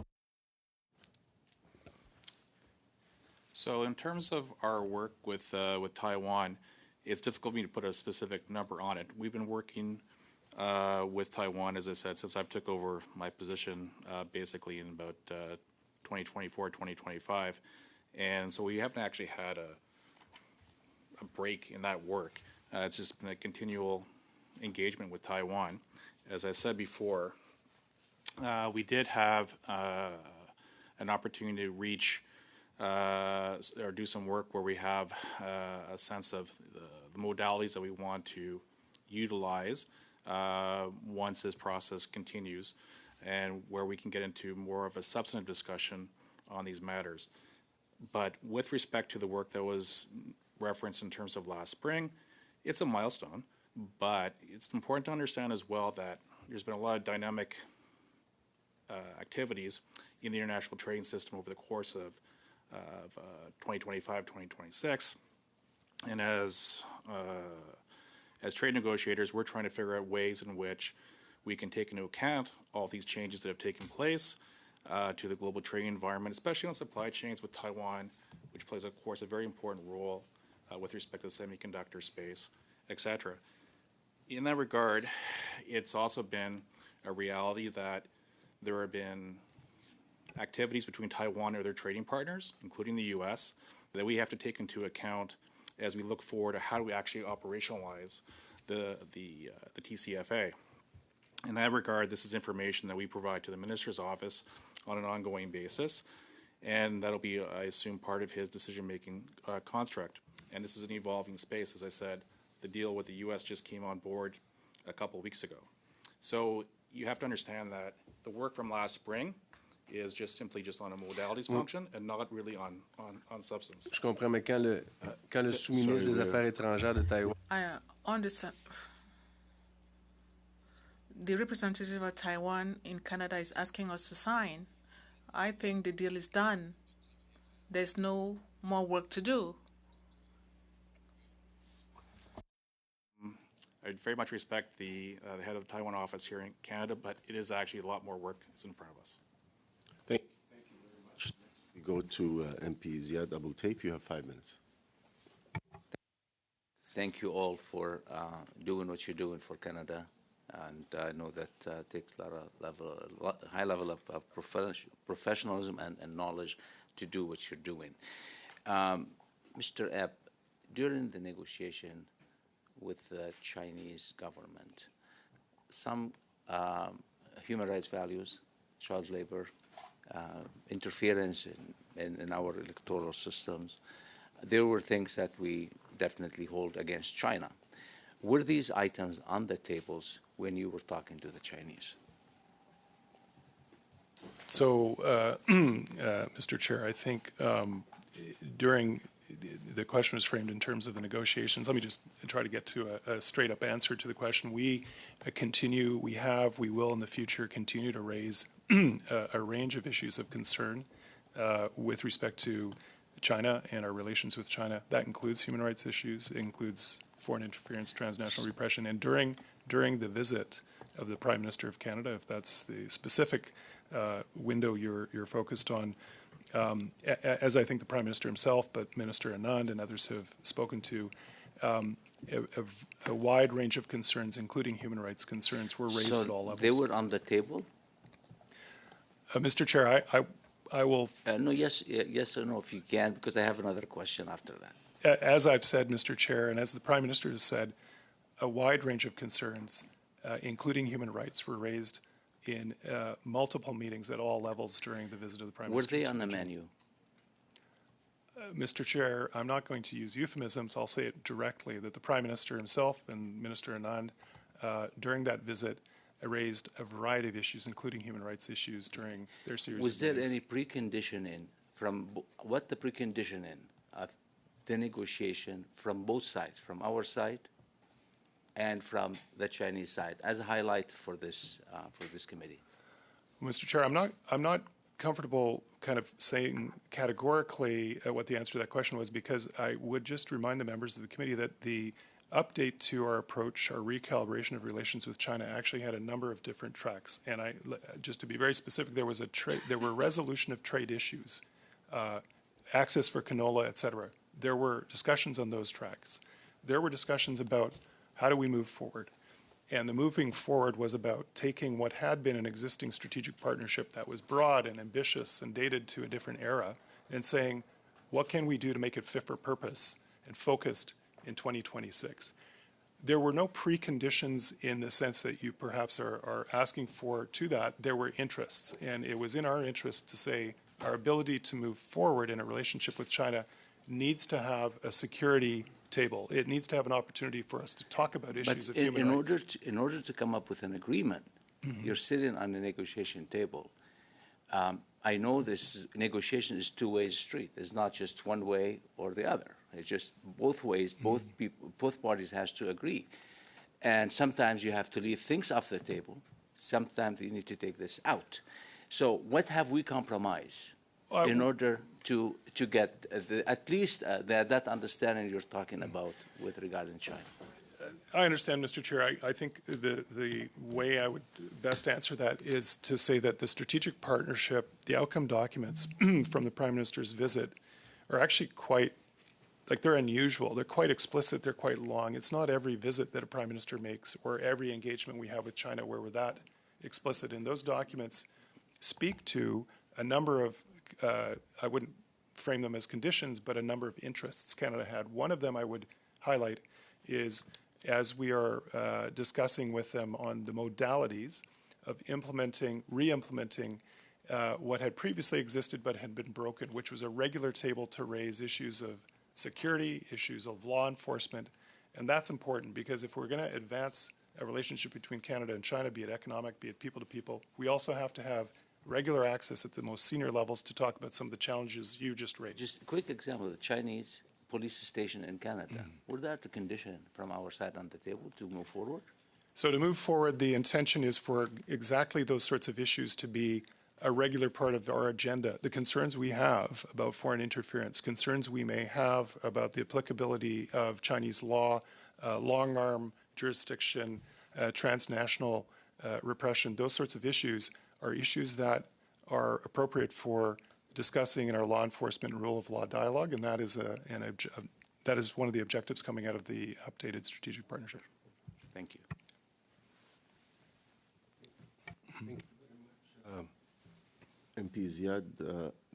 So in terms of our work with Taiwan, it's difficult for me to put a specific number on it. We've been working with Taiwan, as I said, since I took over my position basically in about 2024, 2025. And so we haven't actually had a break in that work. It's just been a continual engagement with Taiwan. As I said before, we did have an opportunity to reach or do some work where we have a sense of the modalities that we want to utilize once this process continues, and where we can get into more of a substantive discussion on these matters. But with respect to the work that was referenced in terms of last spring, it's a milestone, but it's important to understand as well that there's been a lot of dynamic activities in the international trading system over the course of 2025, 2026. And as trade negotiators, we're trying to figure out ways in which we can take into account all these changes that have taken place to the global trading environment, especially on supply chains with Taiwan, which plays, of course, a very important role with respect to the semiconductor space, et cetera. In that regard, it's also been a reality that there have been activities between Taiwan and their trading partners, including the U.S., that we have to take into account as we look forward to how do we actually operationalize the TCFA. In that regard, this is information that we provide to the Minister's office on an ongoing basis, and that'll be, I assume, part of his decision-making construct. And this is an evolving space. As I said, the deal with the U.S. just came on board a couple of weeks ago. So you have to understand that the work from last spring is just simply just on a modalities function and not really on substance. Je comprends, mais quand le sous-ministre des Affaires étrangères de Taïwan... I understand. The representative of Taiwan in Canada is asking us to sign. I think the deal is done. There's no more work to do. I very much respect the head of the Taiwan office here in Canada, but it is actually a lot more work is in front of us. Thank you very much. We go to MP Ziad Abou Taif. You have 5 minutes. Thank you all for doing what you're doing for Canada, and I know that takes a high level of professionalism and knowledge to do what you're doing. Mr. Ebb, during the negotiation with the Chinese government, some human rights values, child labor, interference in our electoral systems, there were things that we definitely hold against China. Were these items on the tables when you were talking to the Chinese? So, Mr. Chair, I think during the question was framed in terms of the negotiations. Let me just try to get to a straight-up answer to the question. We we will in the future continue to raise a range of issues of concern with respect to China and our relations with China. That includes human rights issues, it includes foreign interference, transnational repression, and during the visit of the Prime Minister of Canada, if that's the specific window you're focused on, as I think the Prime Minister himself, but Minister Anand and others have spoken to, a wide range of concerns, including human rights concerns, were raised at all levels. They were on the table? Mr. Chair, I will... No, yes or no, if you can, because I have another question after that. As I've said, Mr. Chair, and as the Prime Minister has said, a wide range of concerns, including human rights, were raised in multiple meetings at all levels during the visit of the Prime Minister. Were they on the menu? Mr. Chair, I'm not going to use euphemisms. I'll say it directly, that the Prime Minister himself and Minister Anand, during that visit, raised a variety of issues, including human rights issues, during their series Was of there meetings. any preconditioning from what the preconditioning of the negotiation from both sides, from our side and from the Chinese side, as a highlight for this committee? Mr. Chair, I'm not comfortable kind of saying categorically what the answer to that question was, because I would just remind the members of the committee that the update to our approach, our recalibration of relations with China, actually had a number of different tracks. And just to be very specific, there were resolution of trade issues, access for canola, et cetera. There were discussions on those tracks. There were discussions about how do we move forward. And the moving forward was about taking what had been an existing strategic partnership that was broad and ambitious and dated to a different era and saying, what can we do to make it fit for purpose and focused in 2026? There were no preconditions in the sense that you perhaps are asking for to that. There were interests, and it was in our interest to say our ability to move forward in a relationship with China needs to have a security table. It needs to have an opportunity for us to talk about issues of human rights. In order to come up with an agreement, you're sitting on the negotiation table. I know this negotiation is two-way street. It's not just one way or the other. It's just both ways. Both parties has to agree. And sometimes you have to leave things off the table. Sometimes you need to take this out. So what have we compromised in order to get at least that understanding you're talking about with regard to China? I understand, Mr. Chair. I think the way I would best answer that is to say that the strategic partnership, the outcome documents from the Prime Minister's visit are actually quite, they're unusual. They're quite explicit. They're quite long. It's not every visit that a Prime Minister makes or every engagement we have with China where we're that explicit. And those documents speak to a number of, I wouldn't frame them as conditions, but a number of interests Canada had. One of them I would highlight is, as we are discussing with them on the modalities of re-implementing what had previously existed but had been broken, which was a regular table to raise issues of security, issues of law enforcement. And that's important because if we're going to advance a relationship between Canada and China, be it economic, be it people to people, we also have to have regular access at the most senior levels to talk about some of the challenges you just raised. Just a quick example, the Chinese police station in Canada. Were that the condition from our side on the table to move forward? So to move forward, the intention is for exactly those sorts of issues to be a regular part of our agenda. The concerns we have about foreign interference, concerns we may have about the applicability of Chinese law, long-arm jurisdiction, transnational repression, those sorts of issues are issues that are appropriate for discussing in our law enforcement and rule of law dialogue, and that is one of the objectives coming out of the updated strategic partnership. Thank you. MP Ziad.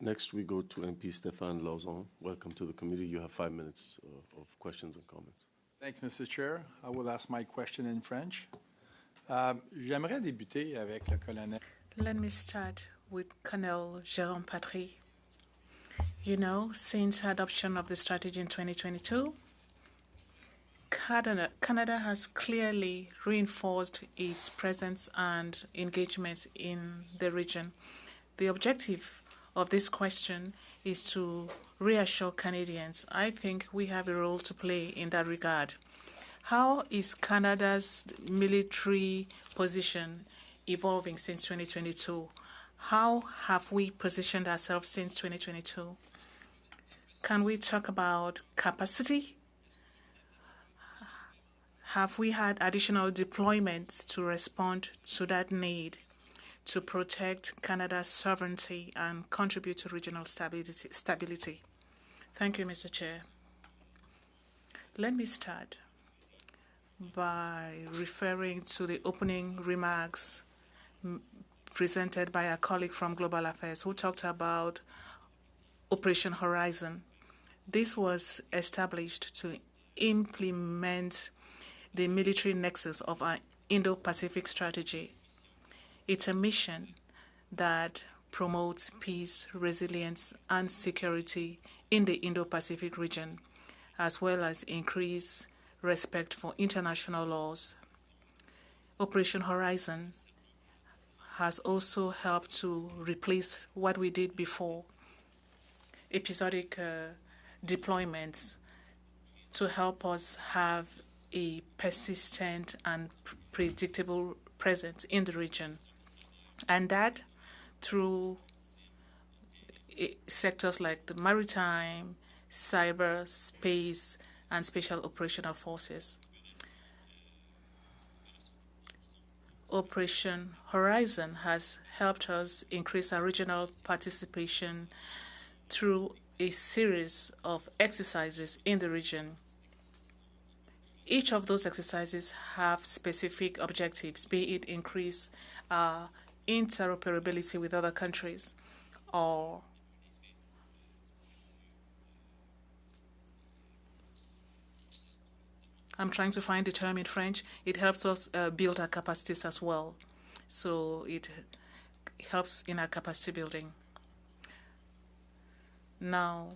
Next, we go to MP Stéphane Lauzon. Welcome to the committee. You have 5 minutes of questions and comments. Thanks, Mr. Chair. I will ask my question in French. J'aimerais débuter avec le colonel. Let me start with Colonel Jérôme Patry. You know, since adoption of the strategy in 2022, Canada has clearly reinforced its presence and engagement in the region. The objective of this question is to reassure Canadians. I think we have a role to play in that regard. How is Canada's military position evolving since 2022? How have we positioned ourselves since 2022? Can we talk about capacity? Have we had additional deployments to respond to that need to protect Canada's sovereignty and contribute to regional stability? Thank you, Mr. Chair. Let me start by referring to the opening remarks presented by a colleague from Global Affairs who talked about Operation Horizon. This was established to implement the military nexus of our Indo-Pacific strategy. It's a mission that promotes peace, resilience, and security in the Indo-Pacific region, as well as increase respect for international laws. Operation Horizon has also helped to replace what we did before, episodic deployments, to help us have a persistent and predictable presence in the region. And that through sectors like the maritime, cyber, space, and special operational forces. Operation Horizon has helped us increase our regional participation through a series of exercises in the region. Each of those exercises have specific objectives, be it increase interoperability with other countries, or I'm trying to find the term in French. It helps us build our capacities as well. So it helps in our capacity building. Now,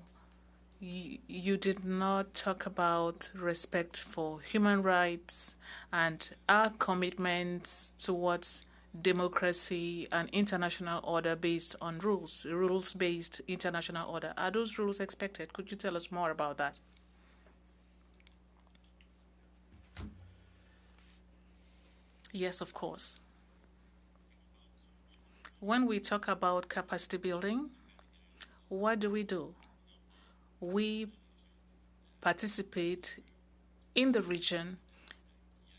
you did not talk about respect for human rights and our commitments towards democracy and international order based on rules-based international order. Are those rules expected? Could you tell us more about that? Yes, of course. When we talk about capacity building, what do? We participate in the region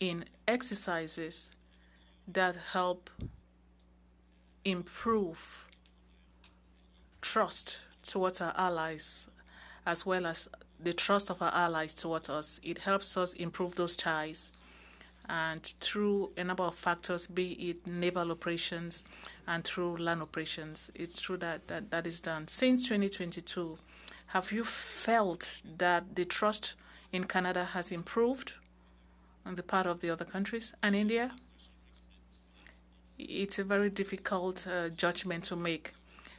in exercises that help improve trust towards our allies, as well as the trust of our allies towards us. It helps us improve those ties. And through a number of factors, be it naval operations and through land operations, it's true that is done. Since 2022, have you felt that the trust in Canada has improved on the part of the other countries and India? It's a very difficult judgment to make,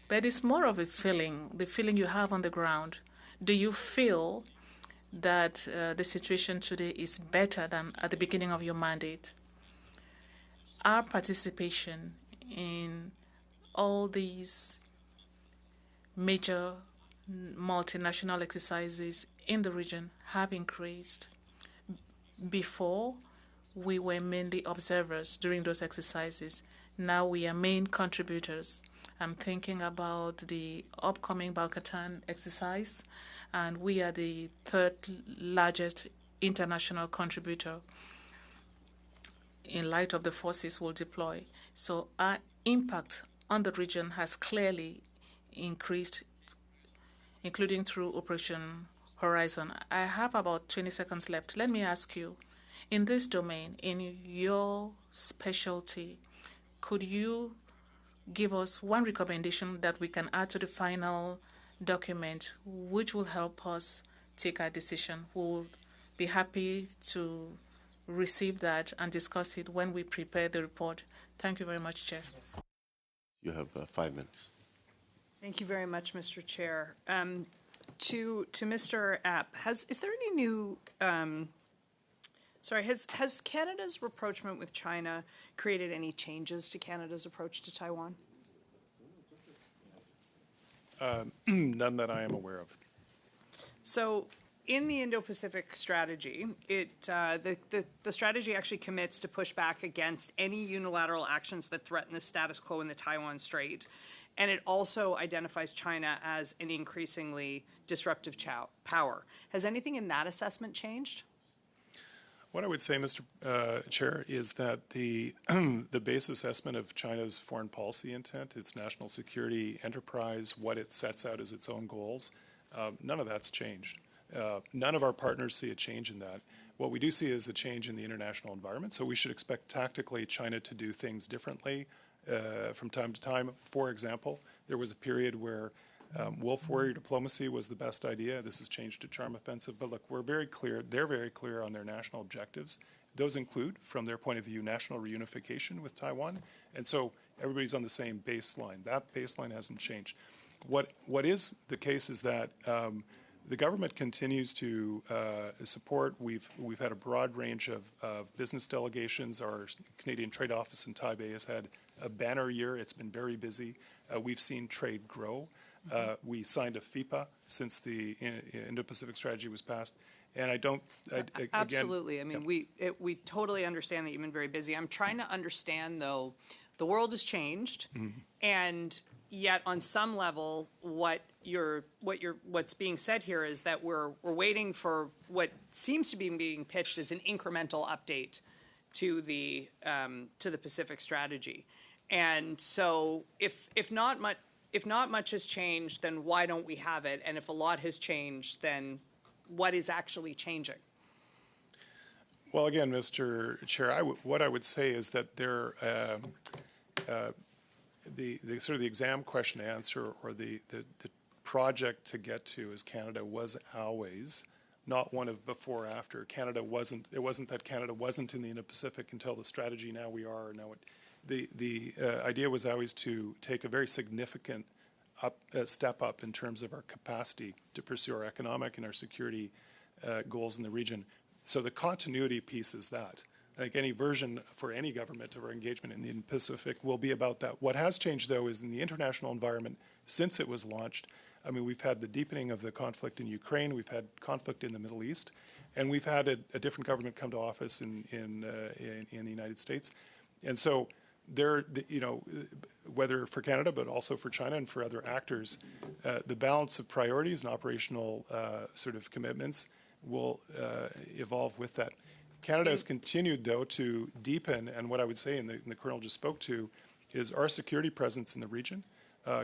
but it's more of a feeling, the feeling you have on the ground. Do you feel that the situation today is better than at the beginning of your mandate? Our participation in all these major multinational exercises in the region have increased. Before, we were mainly observers during those exercises. Now we are main contributors. I'm thinking about the upcoming Balkatan exercise, and we are the third largest international contributor. in light of the forces we'll deploy. So our impact on the region has clearly increased, including through Operation Horizon. I have about 20 seconds left. Let me ask you, in this domain, in your specialty, could you give us one recommendation that we can add to the final document, which will help us take our decision? We'll be happy to receive that and discuss it when we prepare the report. Thank you very much, Chair. You have 5 minutes. Thank you very much, Mr. Chair. To Mr. App, is there any new? Has Canada's rapprochement with China created any changes to Canada's approach to Taiwan? None that I am aware of. So, in the Indo-Pacific strategy, the strategy actually commits to push back against any unilateral actions that threaten the status quo in the Taiwan Strait. And it also identifies China as an increasingly disruptive power. Has anything in that assessment changed? What I would say, Mr. Chair, is that the base assessment of China's foreign policy intent, its national security enterprise, what it sets out as its own goals, none of that's changed. None of our partners see a change in that. What we do see is a change in the international environment, so we should expect tactically China to do things differently from time to time. For example, there was a period where wolf warrior diplomacy was the best idea. This has changed to charm offensive. But look, they're very clear on their national objectives. Those include, from their point of view, national reunification with Taiwan. And so everybody's on the same baseline. That baseline hasn't changed. What is the case is that the government continues to support. We've had a broad range of business delegations. Our Canadian Trade Office in Taipei has had a banner year. It's been very busy. We've seen trade grow. We signed a FIPA since the Indo-Pacific strategy was passed. And absolutely. I mean, we totally understand that you've been very busy. I'm trying to understand, though, the world has changed, and yet on some level, what's being said here is that we're waiting for what seems to be being pitched as an incremental update to the Pacific strategy. And so, if not much has changed, then why don't we have it? And if a lot has changed, then what is actually changing? Well, again, Mr. Chair, what I would say is that the sort of the exam question answer, or the project to get to is Canada was always, not one of before or after. It wasn't that Canada wasn't in the Indo-Pacific until the strategy. Now we are. Now the idea was always to take a very significant step up in terms of our capacity to pursue our economic and our security goals in the region. So the continuity piece is that. Like any version for any government of our engagement in the Indo-Pacific will be about that. What has changed, though, is in the international environment since it was launched. I mean, we've had the deepening of the conflict in Ukraine, we've had conflict in the Middle East, and we've had a different government come to office in the United States. And so whether for Canada, but also for China and for other actors, the balance of priorities and operational sort of commitments will evolve with that. Canada has continued, though, to deepen, and what I would say, and the Colonel just spoke to, is our security presence in the region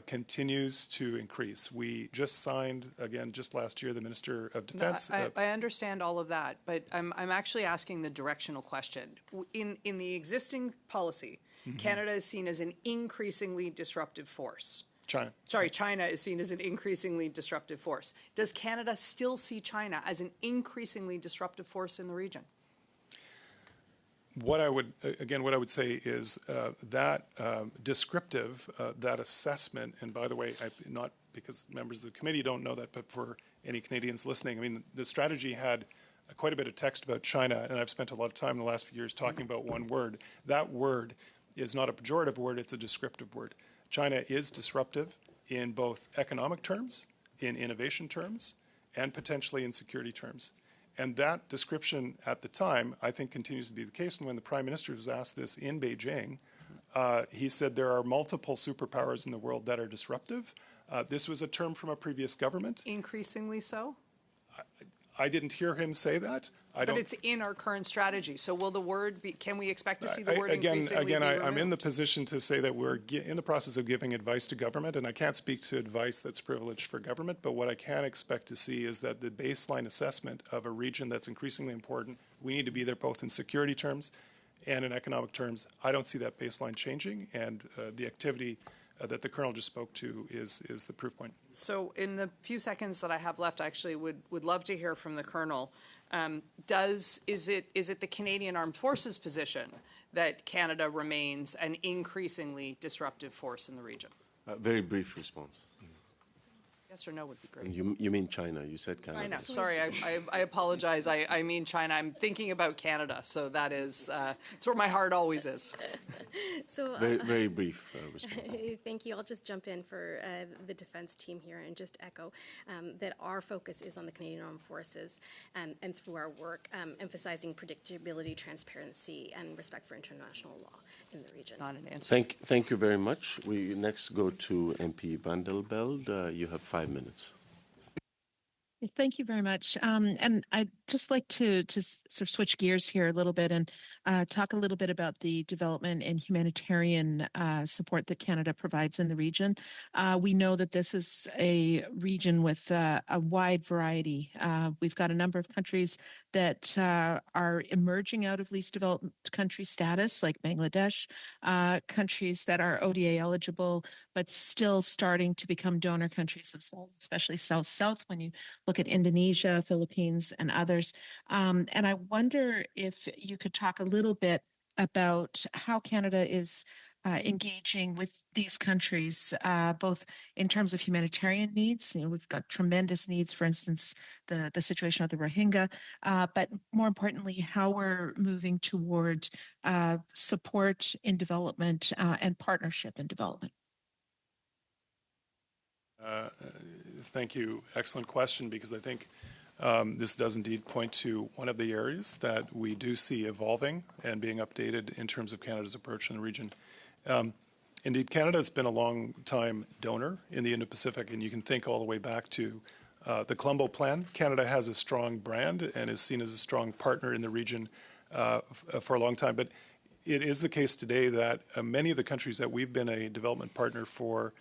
continues to increase. We just signed, again, just last year, the Minister of Defense. I understand all of that, but I'm actually asking the directional question. In the existing policy, Canada is seen as an increasingly disruptive force. China is seen as an increasingly disruptive force. Does Canada still see China as an increasingly disruptive force in the region? What I would say is that descriptive, that assessment, and by the way, not because members of the committee don't know that, but for any Canadians listening, I mean, the strategy had quite a bit of text about China, and I've spent a lot of time in the last few years talking about one word. That word is not a pejorative word, it's a descriptive word. China is disruptive in both economic terms, in innovation terms, and potentially in security terms. And that description at the time, I think, continues to be the case. And when the Prime Minister was asked this in Beijing, he said there are multiple superpowers in the world that are disruptive. This was a term from a previous government. Increasingly so? I didn't hear him say that. But it's in our current strategy. So will the word be, can we expect to see the word increasingly be removed? I'm in the position to say that we're in the process of giving advice to government, and I can't speak to advice that's privileged for government, but what I can expect to see is that the baseline assessment of a region that's increasingly important, we need to be there both in security terms and in economic terms. I don't see that baseline changing, and the activity that the Colonel just spoke to is the proof point. So in the few seconds that I have left, I actually would love to hear from the Colonel. Is it the Canadian Armed Forces position that Canada remains an increasingly disruptive force in the region? Very brief response. Yes or no would be great. You mean China? You said Canada. China. Sorry, I apologize. I mean China. I'm thinking about Canada, so that is it's where my heart always is. So very brief response. Thank you. I'll just jump in for the defense team here and just echo that our focus is on the Canadian Armed Forces and through our work emphasizing predictability, transparency, and respect for international law in the region. Not an answer. Thank you very much. We next go to MP Van der Belde. You have 5 minutes. Thank you very much. And I'd just like to sort of switch gears here a little bit and talk a little bit about the development and humanitarian support that Canada provides in the region. We know that this is a region with a wide variety. We've got a number of countries that are emerging out of least developed country status, like Bangladesh, countries that are ODA eligible, but still starting to become donor countries themselves, especially South-South when you look at Indonesia, Philippines, and others. And I wonder if you could talk a little bit about how Canada is engaging with these countries, both in terms of humanitarian needs. You know, we've got tremendous needs, for instance, the situation of the Rohingya, but more importantly, how we're moving toward support in development and partnership in development. Thank you. Excellent question, because I think this does indeed point to one of the areas that we do see evolving and being updated in terms of Canada's approach in the region. Indeed, Canada has been a long-time donor in the Indo-Pacific, and you can think all the way back to the Colombo Plan. Canada has a strong brand and is seen as a strong partner in the region for a long time. But it is the case today that many of the countries that we've been a development partner for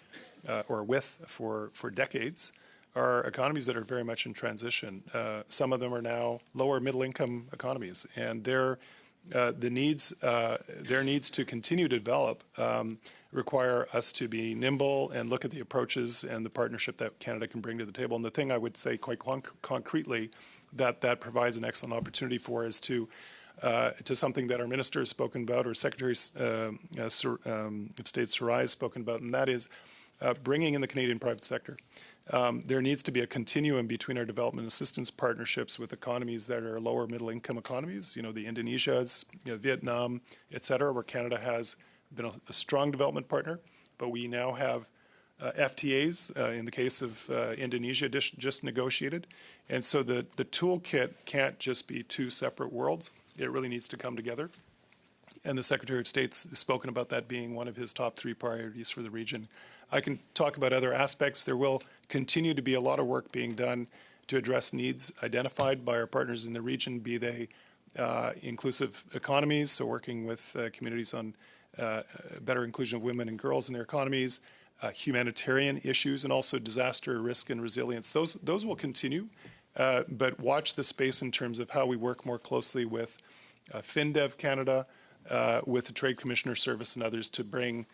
or with for decades are economies that are very much in transition. Some of them are now lower middle-income economies, and their needs to continue to develop require us to be nimble and look at the approaches and the partnership that Canada can bring to the table. And the thing I would say quite concretely that provides an excellent opportunity for is to something that our minister has spoken about, or Secretary of State Sarai has spoken about, and that is bringing in the Canadian private sector. There needs to be a continuum between our development assistance partnerships with economies that are lower middle income economies, you know, the Indonesias, Vietnam, et cetera, where Canada has been a strong development partner, but we now have FTAs in the case of Indonesia just negotiated. And so the toolkit can't just be two separate worlds. It really needs to come together. And the Secretary of State's spoken about that being one of his top 3 priorities for the region. I can talk about other aspects. There will continue to be a lot of work being done to address needs identified by our partners in the region, be they inclusive economies, so working with communities on better inclusion of women and girls in their economies, humanitarian issues, and also disaster risk and resilience. Those will continue, but watch the space in terms of how we work more closely with FinDev Canada, with the Trade Commissioner Service and others to bring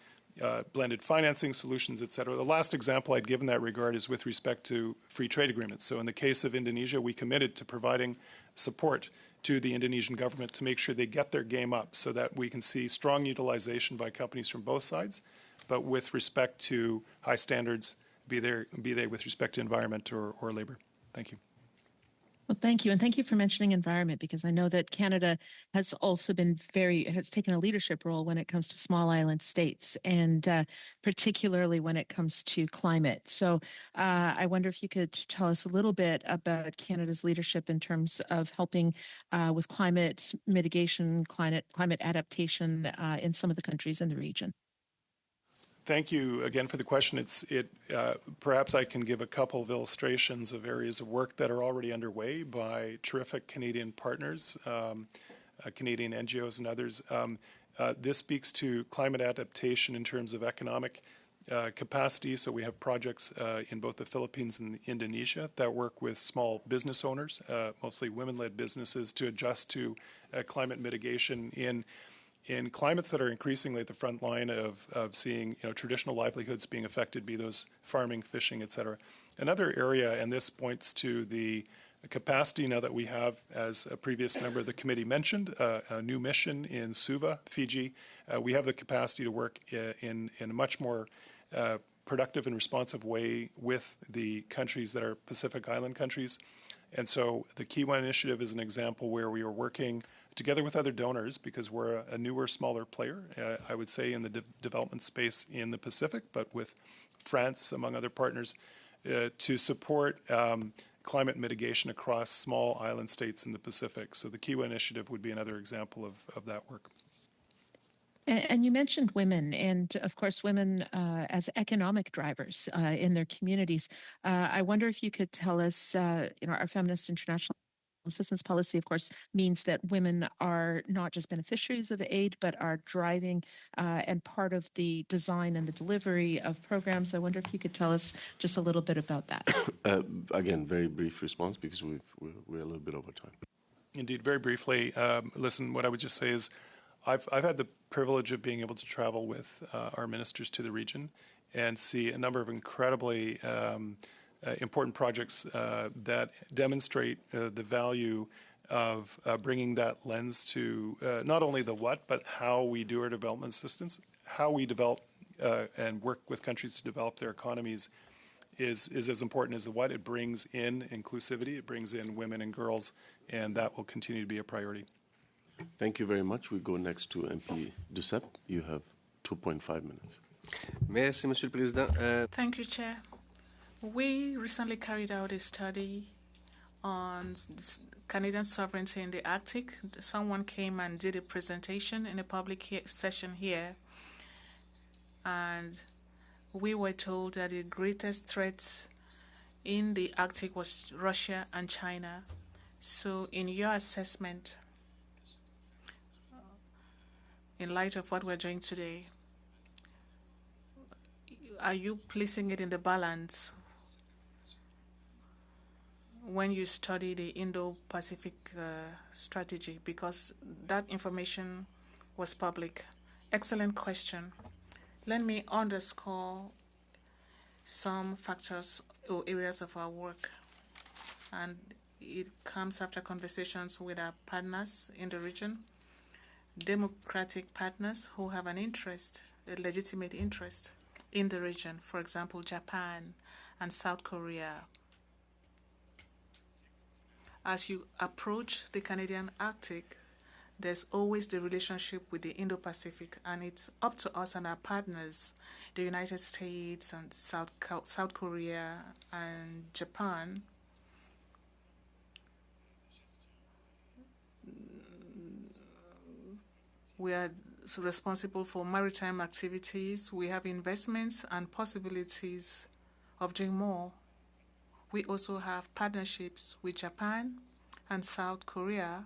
blended financing solutions, et cetera. The last example I'd give in that regard is with respect to free trade agreements. So in the case of Indonesia, we committed to providing support to the Indonesian government to make sure they get their game up so that we can see strong utilization by companies from both sides, but with respect to high standards, be they with respect to environment or labor. Thank you. Well, thank you. And thank you for mentioning environment, because I know that Canada has also been has taken a leadership role when it comes to small island states, and particularly when it comes to climate. So I wonder if you could tell us a little bit about Canada's leadership in terms of helping with climate mitigation, climate adaptation in some of the countries in the region. Thank you again for the question. Perhaps I can give a couple of illustrations of areas of work that are already underway by terrific Canadian partners, Canadian NGOs and others. This speaks to climate adaptation in terms of economic capacity. So we have projects in both the Philippines and Indonesia that work with small business owners, mostly women-led businesses, to adjust to climate mitigation in climates that are increasingly at the front line of seeing traditional livelihoods being affected, be those farming, fishing, et cetera. Another area, and this points to the capacity now that we have, as a previous member of the committee mentioned, a new mission in Suva, Fiji. We have the capacity to work in a much more productive and responsive way with the countries that are Pacific Island countries. And so the Kiwa Initiative is an example where we are working together with other donors, because we're a newer, smaller player, I would say, in the development space in the Pacific, but with France, among other partners, to support climate mitigation across small island states in the Pacific. So the Kiwa Initiative would be another example of that work. And you mentioned women, and of course, women as economic drivers in their communities. I wonder if you could tell us, our Feminist International Assistance Policy, of course, means that women are not just beneficiaries of aid, but are driving and part of the design and the delivery of programs. I wonder if you could tell us just a little bit about that. Again, very brief response, because we're a little bit over time. Indeed, very briefly. Listen, what I would just say is I've had the privilege of being able to travel with our ministers to the region and see a number of incredibly important projects that demonstrate the value of bringing that lens to not only the what, but how we do our development assistance, how we develop and work with countries to develop their economies is as important as the what. It brings in inclusivity, it brings in women and girls, and that will continue to be a priority. Thank you very much. We go next to MP Duceppe. You have 2.5 minutes. Merci, Monsieur le Président. Thank you, Chair. We recently carried out a study on Canadian sovereignty in the Arctic. Someone came and did a presentation in a public session here, and we were told that the greatest threats in the Arctic was Russia and China. So in your assessment, in light of what we're doing today, are you placing it in the balance when you study the Indo-Pacific strategy? Because that information was public. Excellent question. Let me underscore some factors or areas of our work. And it comes after conversations with our partners in the region, democratic partners who have an interest, a legitimate interest in the region, for example, Japan and South Korea. As you approach the Canadian Arctic, there's always the relationship with the Indo-Pacific, and it's up to us and our partners, the United States and South Korea and Japan, we are responsible for maritime activities. We have investments and possibilities of doing more. We also have partnerships with Japan and South Korea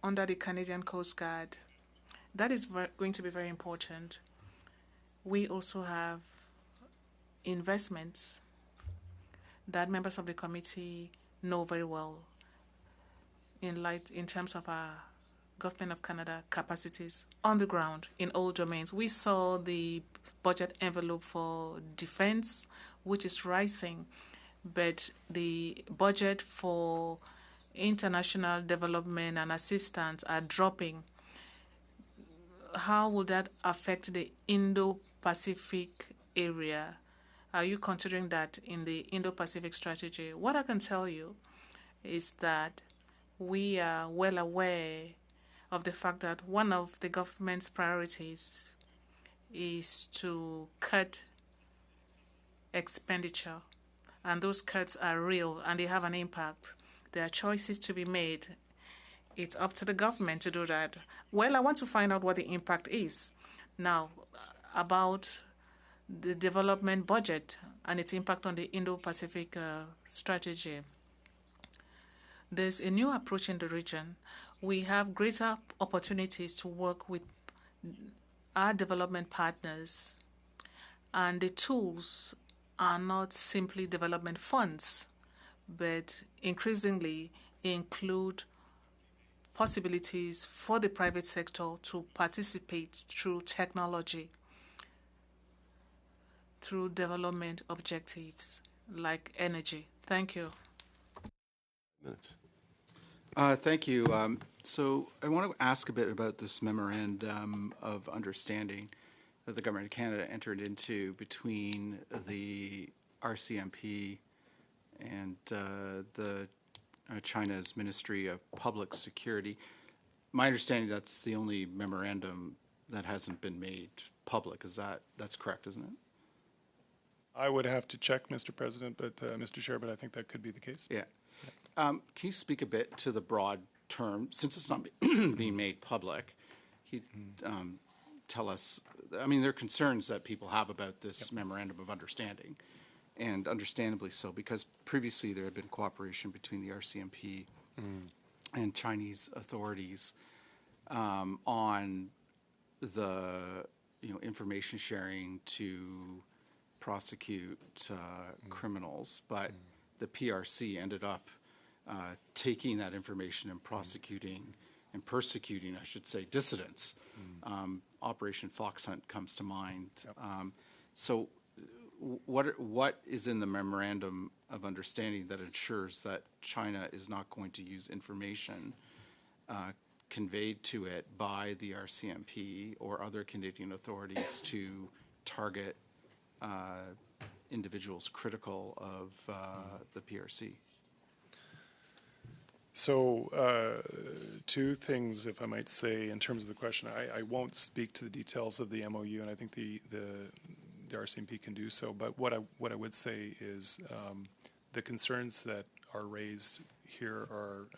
under the Canadian Coast Guard. That is going to be very important. We also have investments that members of the committee know very well in terms of our Government of Canada capacities on the ground in all domains. We saw the budget envelope for defense, which is rising, but the budget for international development and assistance are dropping. How will that affect the Indo-Pacific area? Are you considering that in the Indo-Pacific strategy? What I can tell you is that we are well aware of the fact that one of the government's priorities is to cut expenditure. And those cuts are real and they have an impact. There are choices to be made. It's up to the government to do that. Well, I want to find out what the impact is. Now, about the development budget and its impact on the Indo-Pacific strategy. There's a new approach in the region. We have greater opportunities to work with our development partners, and the tools are not simply development funds, but increasingly include possibilities for the private sector to participate through technology, through development objectives like energy. Thank you. Minutes. Thank you. So I want to ask a bit about this memorandum of understanding that the Government of Canada entered into between the RCMP and the China's Ministry of Public Security. My understanding, that's the only memorandum that hasn't been made public. That's correct, isn't it? I would have to check, Mr. President, but Mr. Chair, but I think that could be the case. Yeah. Can you speak a bit to the broad term, since it's not being made public? Can you tell us, I mean, there are concerns that people have about this memorandum of understanding, and understandably so, because previously there had been cooperation between the RCMP and Chinese authorities on the information sharing to prosecute criminals, but the PRC ended up taking that information and prosecuting and persecuting, I should say, dissidents. Operation Fox Hunt comes to mind. So what is in the memorandum of understanding that ensures that China is not going to use information conveyed to it by the RCMP or other Canadian authorities to target individuals critical of the PRC? So two things, if I might say, in terms of the question. I won't speak to the details of the MOU, and I think the RCMP can do so. But what I would say is the concerns that are raised here are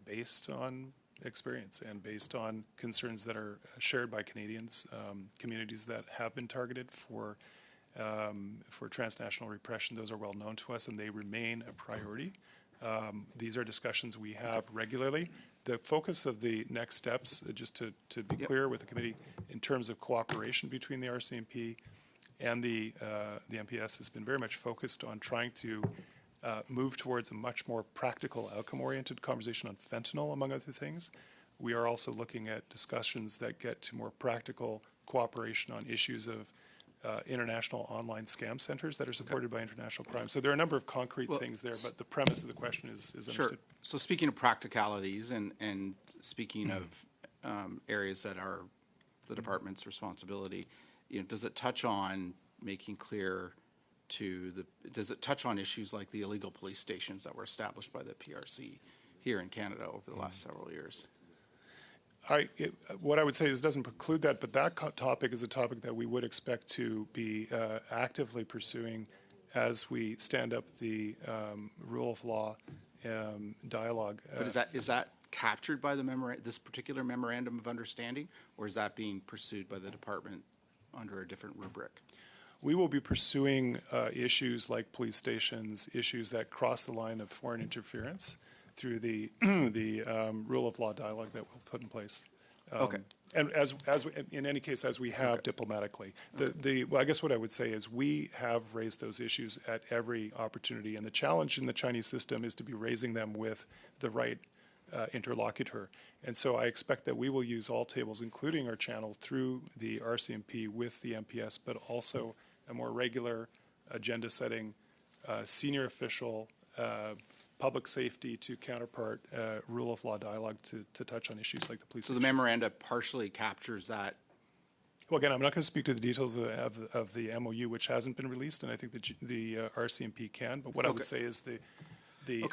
based on experience and based on concerns that are shared by Canadians, communities that have been targeted for transnational repression. Those are well known to us, and they remain a priority. These are discussions we have regularly. The focus of the next steps, just to be clear with the committee, in terms of cooperation between the RCMP and the MPS, has been very much focused on trying to move towards a much more practical, outcome-oriented conversation on fentanyl, among other things. We are also looking at discussions that get to more practical cooperation on issues of international online scam centers that are supported by international crime. So there are a number of concrete things there, but the premise of the question is understood. Sure. So speaking of practicalities and speaking of areas that are the department's responsibility, does it touch on making clear does it touch on issues like the illegal police stations that were established by the PRC here in Canada over the last several years? What I would say is it doesn't preclude that, but that topic is a topic that we would expect to be actively pursuing as we stand up the rule of law dialogue. But is that captured by this particular memorandum of understanding, or is that being pursued by the department under a different rubric? We will be pursuing issues like police stations, issues that cross the line of foreign interference, through the rule of law dialogue that we'll put in place. Okay. And in any case, as we have diplomatically. Well, I guess what I would say is we have raised those issues at every opportunity, and the challenge in the Chinese system is to be raising them with the right interlocutor. And so I expect that we will use all tables, including our channel through the RCMP with the MPS, but also a more regular agenda-setting, senior official, public safety to counterpart rule of law dialogue to touch on issues like the police. So the memoranda partially captures that. Well, again, I'm not going to speak to the details of the MOU, which hasn't been released, and I think the RCMP can. But what I would say is the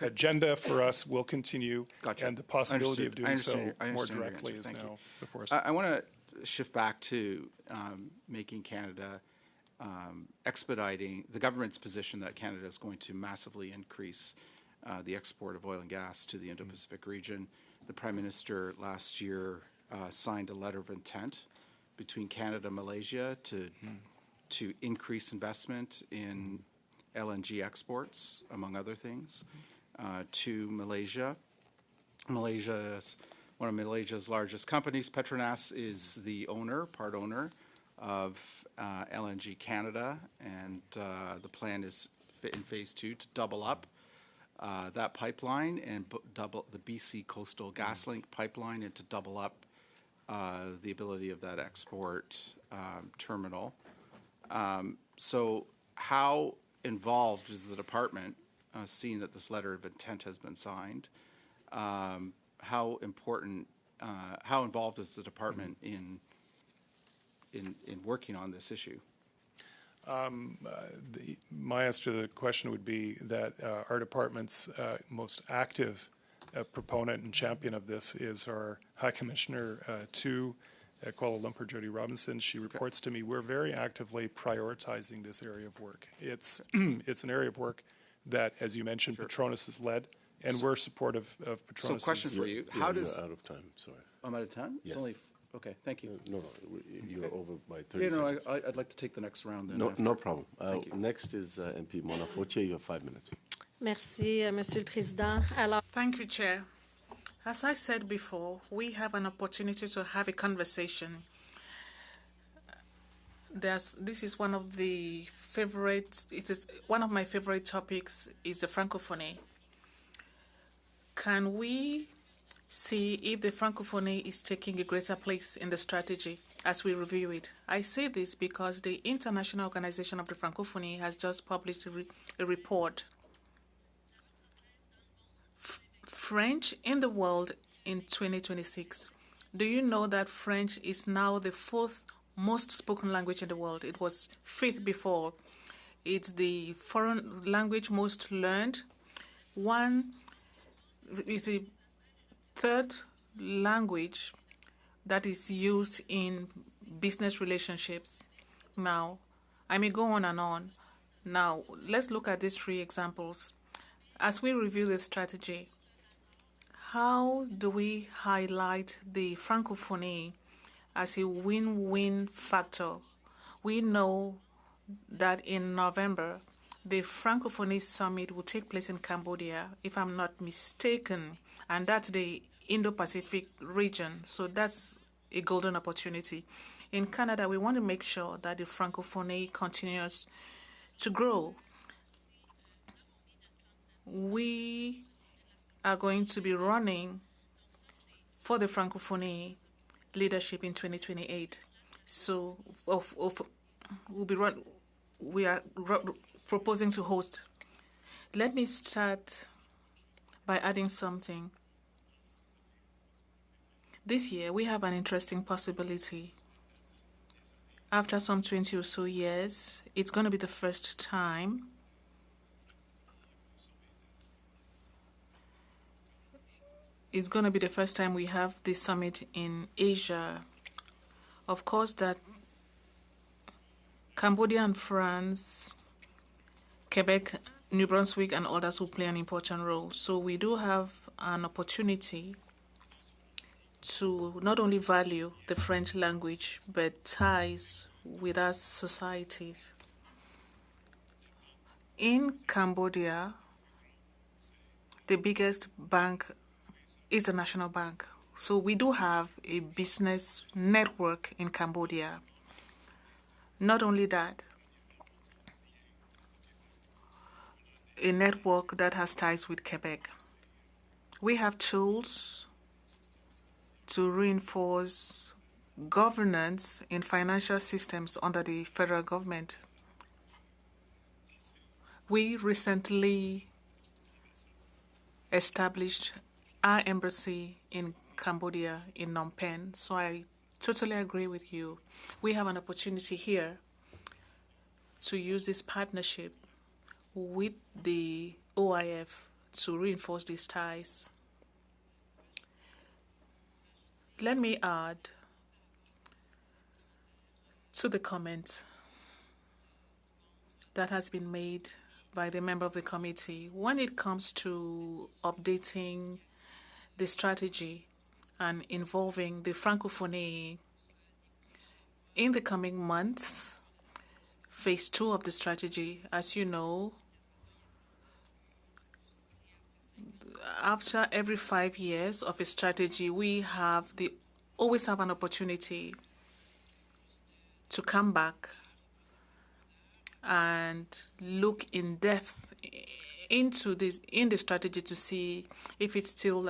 agenda for us will continue, and the possibility of doing so more directly is now before us. I want to shift back to making Canada expediting the government's position that Canada is going to massively increase the export of oil and gas to the Indo-Pacific region. The Prime Minister last year signed a letter of intent between Canada and Malaysia to increase investment in LNG exports, among other things, to Malaysia. Malaysia is one of Malaysia's largest companies. Petronas is the part owner of LNG Canada, and the plan is in phase 2 to double up that pipeline and double the BC Coastal GasLink pipeline, and to double up the ability of that export terminal. So how involved is the department, seeing that this letter of intent has been signed? How involved is the department in working on this issue? My answer to the question would be that our department's most active proponent and champion of this is our High Commissioner to Kuala Lumpur, Jody Robinson. She reports to me. We're very actively prioritizing this area of work. It's it's an area of work that, as you mentioned, Petronas has led, and we're supportive of Petronas. So, question for you: How does you're out of time? Sorry. I'm out of time. Yes. It's only okay. Thank you. No, you're over by 30 seconds. I'd like to take the next round. Then No problem. Thank you. Next is MP Mona Fortier. You have 5 minutes. Merci, Monsieur le Président. Alors, Thank you, Chair. As I said before, we have an opportunity to have a conversation. This is one of the it is one of my favorite topics is the Francophonie. Can we see if the Francophonie is taking a greater place in the strategy as we review it? I say this because the International Organization of the Francophonie has just published a report. French in the world in 2026. Do you know that French is now the 4th most spoken language in the world? It was 5th before. It's the foreign language most learned. One is the 3rd language that is used in business relationships. Now, I may go on and on. Now, let's look at these 3 examples. As we review the strategy, how do we highlight the Francophonie as a win-win factor? We know that in November, the Francophonie Summit will take place in Cambodia, if I'm not mistaken, and that's the Indo-Pacific region, so that's a golden opportunity. In Canada, we want to make sure that the Francophonie continues to grow. We are going to be running for the Francophonie leadership in 2028. So we are proposing to host. Let me start by adding something. This year, we have an interesting possibility. After some 20 or so years, it's going to be the first time we have this summit in Asia. Of course, that Cambodia and France, Quebec, New Brunswick, and others will play an important role. So we do have an opportunity to not only value the French language, but ties with our societies. In Cambodia, the biggest bank is the National Bank. So we do have a business network in Cambodia. Not only that, a network that has ties with Quebec. We have tools to reinforce governance in financial systems under the federal government. We recently established our embassy in Cambodia, in Phnom Penh, so I totally agree with you. We have an opportunity here to use this partnership with the OIF to reinforce these ties. Let me add to the comment that has been made by the member of the committee. When it comes to updating the strategy and involving the Francophonie, in the coming months, phase 2 of the strategy, as you know, after every 5 years of a strategy, we always have an opportunity to come back and look in depth into this in the strategy to see if it's still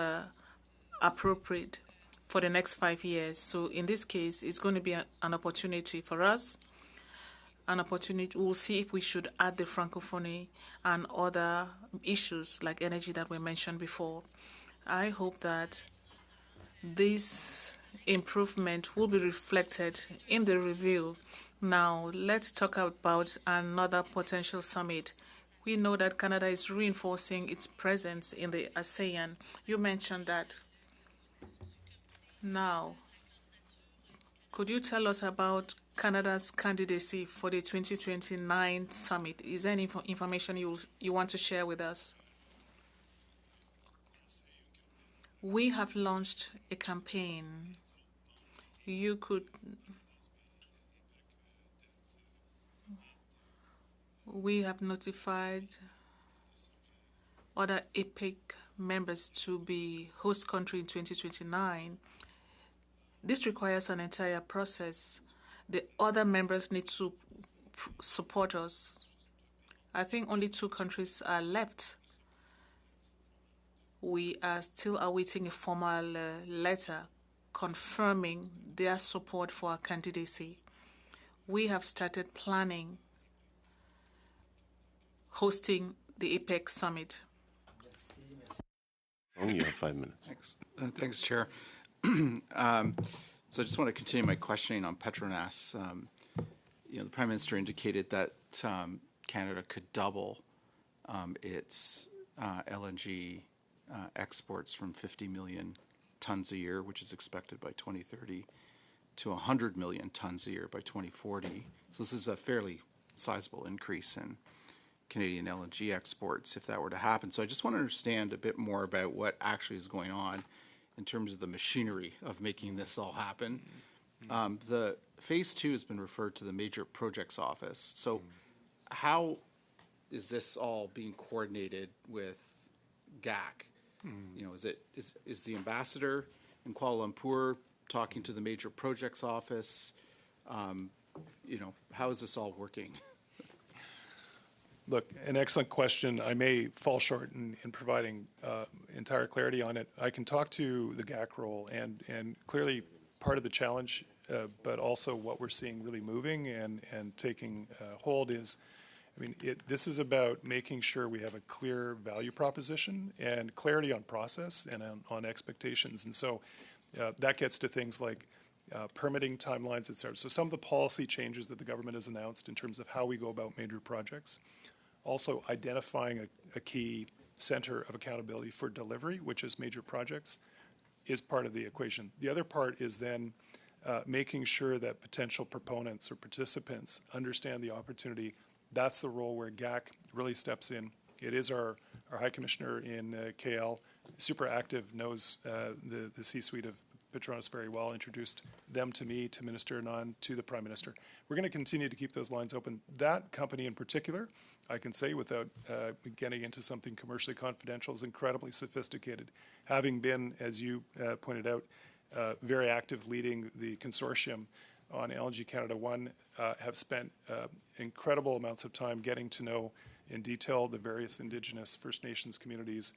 appropriate for the next 5 years. So in this case, it's going to be an opportunity for us. An opportunity. We'll see if we should add the Francophonie and other issues like energy that were mentioned before. I hope that this improvement will be reflected in the review. Now, let's talk about another potential summit. We know that Canada is reinforcing its presence in the ASEAN. You mentioned that. Now, could you tell us about Canada's candidacy for the 2029 summit? Is there any information you want to share with us? We have launched a campaign. We have notified other APEC members to be host country in 2029. This requires an entire process. The other members need to support us. I think only 2 countries are left. We are still awaiting a formal letter confirming their support for our candidacy. We have started planning hosting the APEC summit. You have 5 minutes. Thanks. Thanks, Chair. So I just want to continue my questioning on Petronas. The Prime Minister indicated that Canada could double its LNG exports from 50 million tons a year, which is expected by 2030, to 100 million tons a year by 2040. So this is a fairly sizable increase in Canadian LNG exports if that were to happen. So I just want to understand a bit more about what actually is going on in terms of the machinery of making this all happen. The phase 2 has been referred to the Major Projects Office. So how is this all being coordinated with GAC? Is the ambassador in Kuala Lumpur talking to the Major Projects Office? How is this all working? Look, an excellent question. I may fall short in providing entire clarity on it. I can talk to the GAC role, and clearly part of the challenge, but also what we're seeing really moving and taking hold is, this is about making sure we have a clear value proposition and clarity on process and on expectations. And so that gets to things like permitting timelines, et cetera. So some of the policy changes that the government has announced in terms of how we go about major projects. Also identifying a key center of accountability for delivery, which is major projects, is part of the equation. The other part is then making sure that potential proponents or participants understand the opportunity. That's the role where GAC really steps in. It is our High Commissioner in KL, super active, knows the C-suite of Petronas very well, introduced them to me, to Minister Anand, to the Prime Minister. We're going to continue to keep those lines open. That company in particular, I can say without getting into something commercially confidential, is incredibly sophisticated. Having been, as you pointed out, very active leading the consortium on LNG Canada 1, have spent incredible amounts of time getting to know in detail the various Indigenous First Nations communities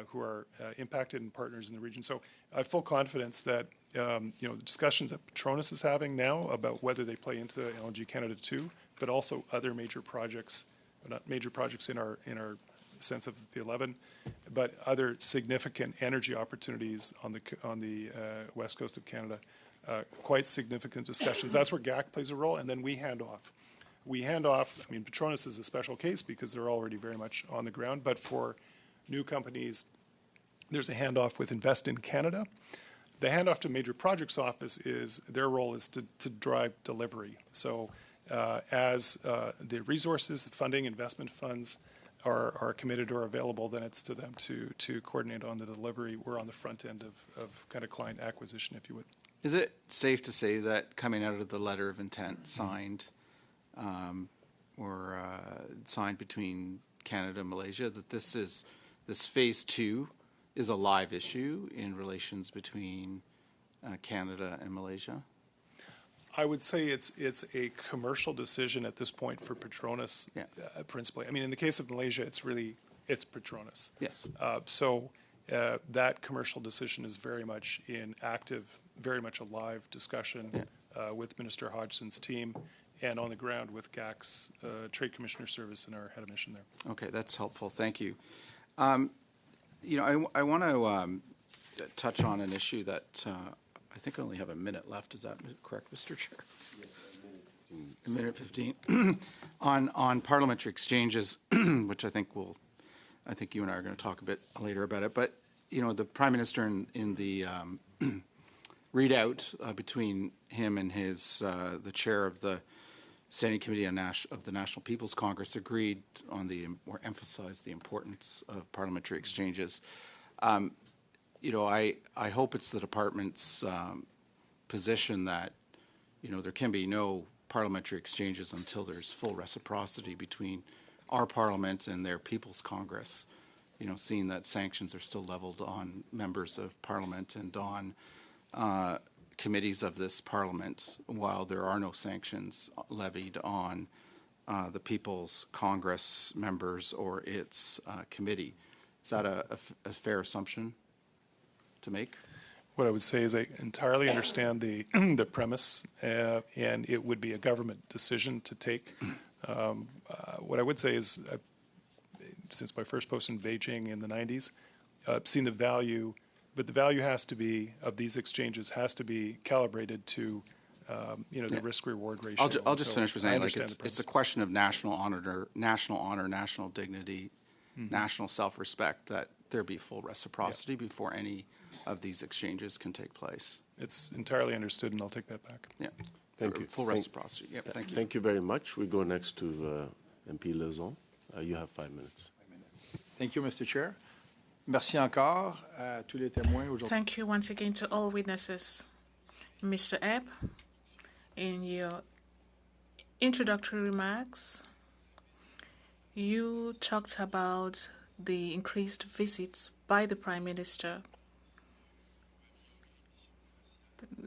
who are impacted and partners in the region. So I have full confidence that the discussions that Petronas is having now about whether they play into LNG Canada 2, but also other major projects, not major projects in our sense of the 11, but other significant energy opportunities on the west coast of Canada. Quite significant discussions. That's where GAC plays a role, and then we hand off. Petronas is a special case because they're already very much on the ground, but for new companies, there's a handoff with Invest in Canada. The handoff to Major Projects Office is, their role is to drive delivery. So as the resources, funding, investment funds are committed or available, then it's to them to coordinate on the delivery. We're on the front end of kind of client acquisition, if you would. Is it safe to say that coming out of the letter of intent signed signed between Canada and Malaysia, that this phase 2 is a live issue in relations between Canada and Malaysia? I would say it's a commercial decision at this point for Petronas, principally. I mean, in the case of Malaysia, it's Petronas. Yes. So that commercial decision is very much in active, very much a live discussion with Minister Hodgson's team and on the ground with GAC's Trade Commissioner Service and our head of mission there. Okay, that's helpful. Thank you. You know, I want to touch on an issue that I think I only have a minute left. Is that correct, Mr. Chair? Yes, a minute 15. on parliamentary exchanges, which I think you and I are going to talk a bit later about it. But you know, the Prime Minister in the readout between him and the chair of the Standing Committee of the National People's Congress agreed on or emphasized the importance of parliamentary exchanges. You know, I hope it's the department's position that, you know, there can be no parliamentary exchanges until there's full reciprocity between our parliament and their People's Congress, you know, seeing that sanctions are still leveled on members of parliament and on committees of this parliament, while there are no sanctions levied on the People's Congress members or its committee. Is that a fair assumption to make? What I would say is I entirely understand the the premise, and it would be a government decision to take. What I would say is, since my first post in Beijing in the 90s, I've seen the value, but the value has to be, of these exchanges, has to be calibrated to, you know, the risk-reward ratio. I'll just finish with saying, like, it's a question of national honor, national dignity, national self-respect, that there be full reciprocity before any of these exchanges can take place. It's entirely understood, and I'll take that back. Yeah. Thank you. Full reciprocity. Yeah, thank you. Thank you very much. We go next to MP Lezon. You have 5 minutes. Thank you, Mr. Chair. Merci encore à tous les témoins aujourd'hui. Thank you once again to all witnesses. Mr. Ebb, in your introductory remarks, you talked about the increased visits by the Prime Minister.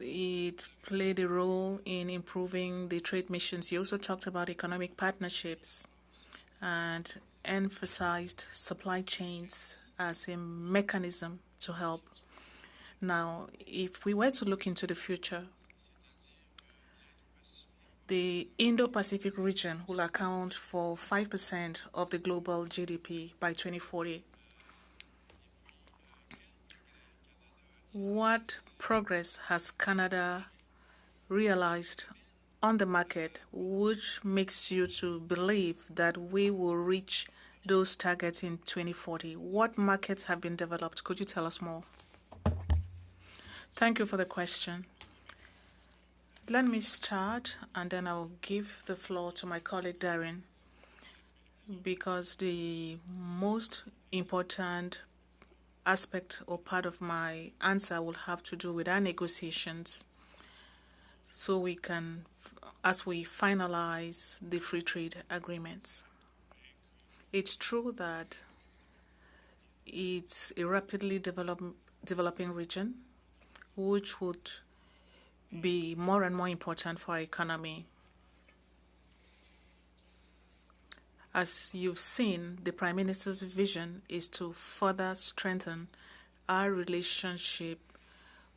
It played a role in improving the trade missions. You also talked about economic partnerships and emphasized supply chains as a mechanism to help. Now, if we were to look into the future, the Indo-Pacific region will account for 5% of the global GDP by 2040. What progress has Canada realized on the market which makes you to believe that we will reach those targets in 2040? What markets have been developed? Could you tell us more? Thank you for the question. Let me start, and then I'll give the floor to my colleague Darren, because the most important aspect or part of my answer will have to do with our negotiations, so we can, as we finalize the free trade agreements. It's true that it's a rapidly developing region, which would be more and more important for our economy. As you've seen, the Prime Minister's vision is to further strengthen our relationship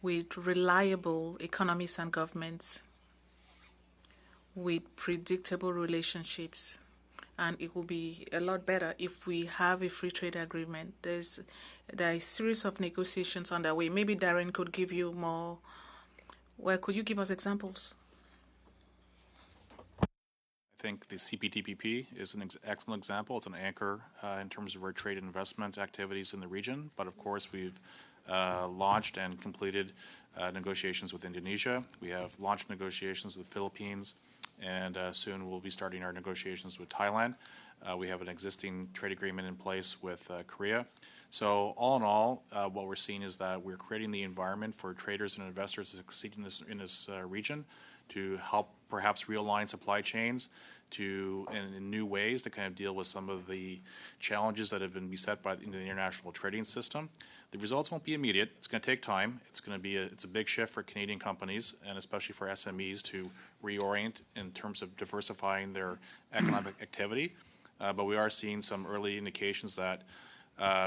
with reliable economies and governments, with predictable relationships. And it will be a lot better if we have a free trade agreement. There are a series of negotiations underway. Maybe Darren could give you more. Well, could you give us examples? I think the CPTPP is an excellent example. It's an anchor in terms of our trade and investment activities in the region. But of course, we've launched and completed negotiations with Indonesia. We have launched negotiations with the Philippines, and soon we'll be starting our negotiations with Thailand. We have an existing trade agreement in place with Korea. So all in all, what we're seeing is that we're creating the environment for traders and investors to succeed in this region, to help perhaps realign supply chains in new ways to kind of deal with some of the challenges that have been beset by the international trading system. The results won't be immediate. It's going to take time. It's a big shift for Canadian companies and especially for SMEs to reorient in terms of diversifying their economic activity. But we are seeing some early indications that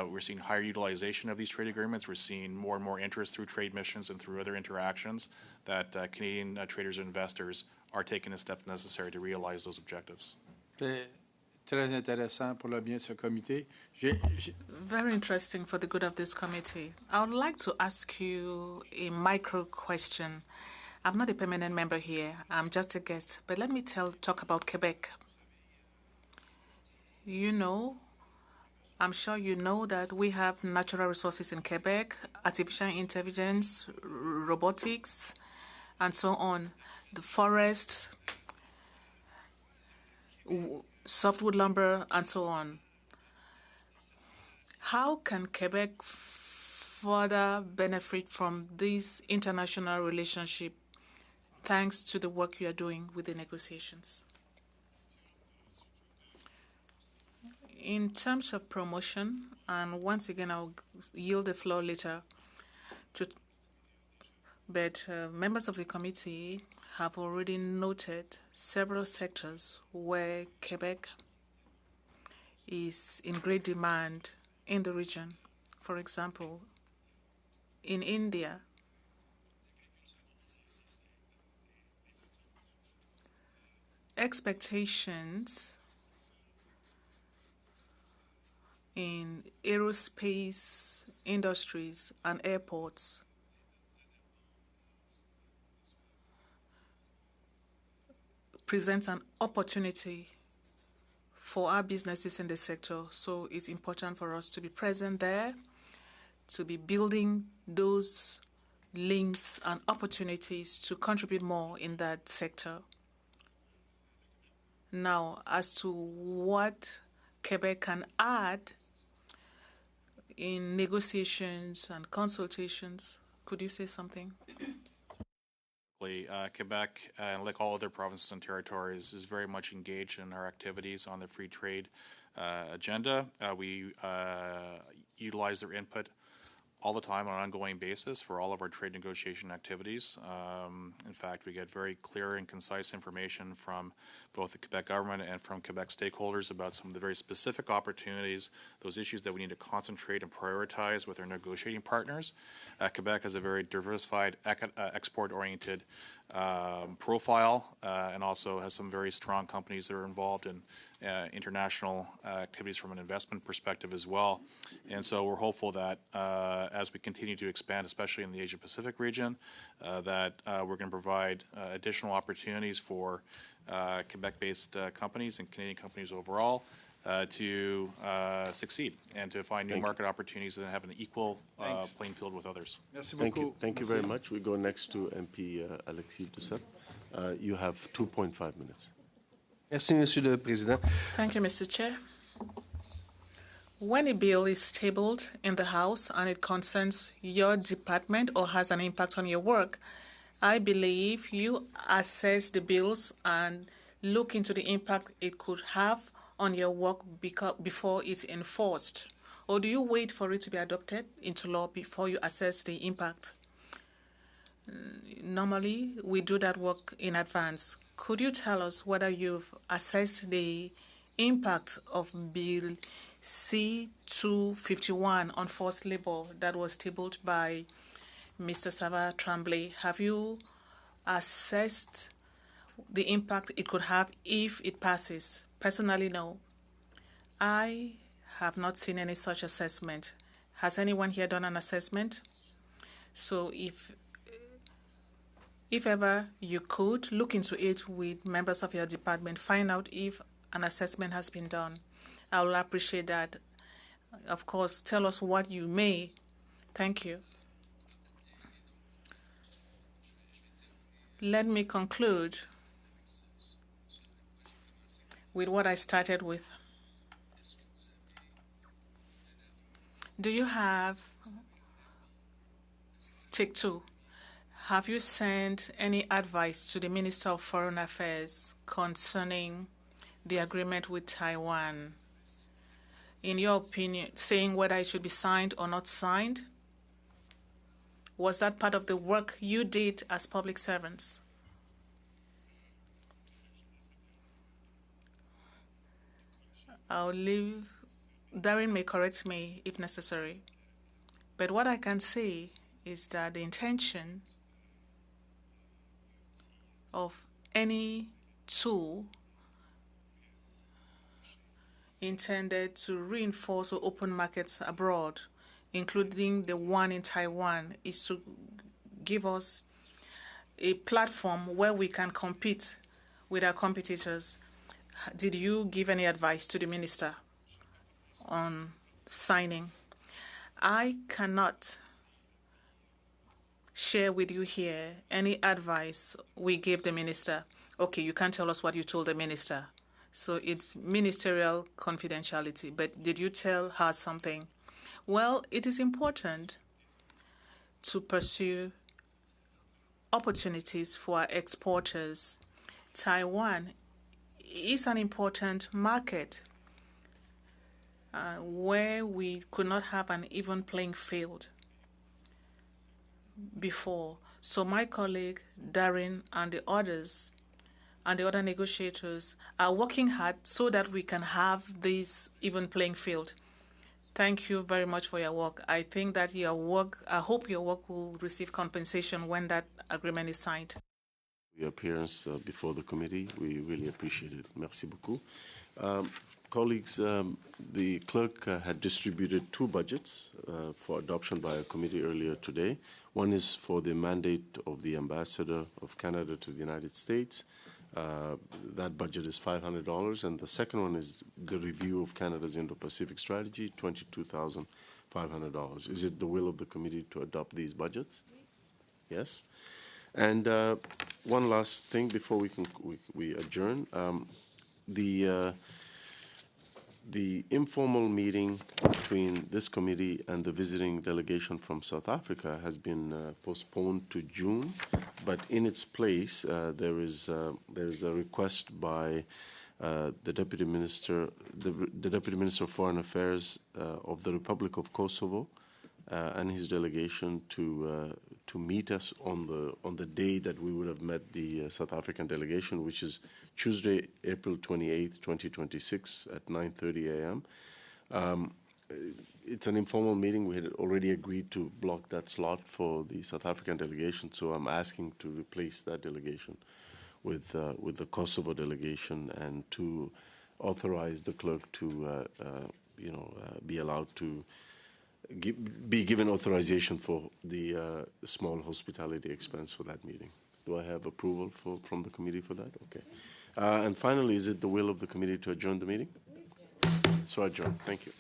we're seeing higher utilization of these trade agreements. We're seeing more and more interest through trade missions and through other interactions that Canadian traders and investors are taking the steps necessary to realize those objectives. Très intéressant pour le bien de ce comité. Very interesting for the good of this committee. I would like to ask you a micro question. I'm not a permanent member here. I'm just a guest. But let me talk about Quebec. I'm sure you know that we have natural resources in Quebec, artificial intelligence, robotics, and so on. The forest, softwood lumber, and so on. How can Quebec further benefit from this international relationship thanks to the work you are doing with the negotiations? In terms of promotion, and once again, I'll yield the floor later, but members of the committee have already noted several sectors where Quebec is in great demand in the region. For example, in India, expectations in aerospace industries and airports presents an opportunity for our businesses in the sector. So it's important for us to be present there, to be building those links and opportunities to contribute more in that sector. Now, as to what Quebec can add in negotiations and consultations, could you say something? Quebec, like all other provinces and territories, is very much engaged in our activities on the free trade agenda. We utilize their input all the time on an ongoing basis for all of our trade negotiation activities. In fact, we get very clear and concise information from both the Quebec government and from Quebec stakeholders about some of the very specific opportunities, those issues that we need to concentrate and prioritize with our negotiating partners. Quebec has a very diversified, export-oriented profile and also has some very strong companies that are involved in international activities from an investment perspective as well. And so we're hopeful that as we continue to expand, especially in the Asia-Pacific region, that we're going to provide additional opportunities for Quebec-based companies and Canadian companies overall to succeed and to find new market opportunities that have an equal playing field with others. Thank you very much. We go next to MP Alexis Doucet. You have 2.5 minutes. Merci, Monsieur le Président. Thank you, Mr. Chair. When a bill is tabled in the House and it concerns your department or has an impact on your work, I believe you assess the bills and look into the impact it could have on your work before it's enforced. Or do you wait for it to be adopted into law before you assess the impact? Normally, we do that work in advance. Could you tell us whether you've assessed the impact of Bill C-251 on forced labor that was tabled by Mr. Sava Tremblay? Have you assessed the impact it could have if it passes? Personally, no. I have not seen any such assessment. Has anyone here done an assessment? So if ever you could, look into it with members of your department, find out if an assessment has been done. I will appreciate that. Of course, tell us what you may. Thank you. Let me conclude with what I started with. Do you have, take two, have you sent any advice to the Minister of Foreign Affairs concerning the agreement with Taiwan? In your opinion, saying whether it should be signed or not signed? Was that part of the work you did as public servants? I'll leave, Darren may correct me if necessary. But what I can say is that the intention of any tool intended to reinforce or open markets abroad, including the one in Taiwan, is to give us a platform where we can compete with our competitors. Did you give any advice to the minister on signing? I cannot share with you here any advice we gave the minister. Okay, you can't tell us what you told the minister. So it's ministerial confidentiality. But did you tell her something? Well, it is important to pursue opportunities for our exporters. Taiwan is an important market where we could not have an even playing field before. So my colleague, Darren, and the others, and the other negotiators are working hard so that we can have this even playing field. Thank you very much for your work. I think that your work, I hope your work will receive compensation when that agreement is signed. Your appearance before the committee, we really appreciate it. Merci beaucoup. Colleagues, the clerk had distributed two budgets for adoption by a committee earlier today. One is for the mandate of the ambassador of Canada to the United States. That budget is $500, and the second one is the review of Canada's Indo-Pacific strategy, $22,500. Is it the will of the committee to adopt these budgets? Yes. And one last thing before we adjourn. The informal meeting between this committee and the visiting delegation from South Africa has been postponed to June, but in its place there is a request by the Deputy Minister, the Deputy Minister of Foreign Affairs of the Republic of Kosovo and his delegation to meet us on the day that we would have met the South African delegation, which is Tuesday, April 28th, 2026 at 9:30 a.m. It's an informal meeting. We had already agreed to block that slot for the South African delegation, so I'm asking to replace that delegation with the Kosovo delegation and to authorize the clerk to be allowed to be given authorization for the small hospitality expense for that meeting. Do I have approval from the committee for that? Okay. And finally, is it the will of the committee to adjourn the meeting? So adjourn. Thank you.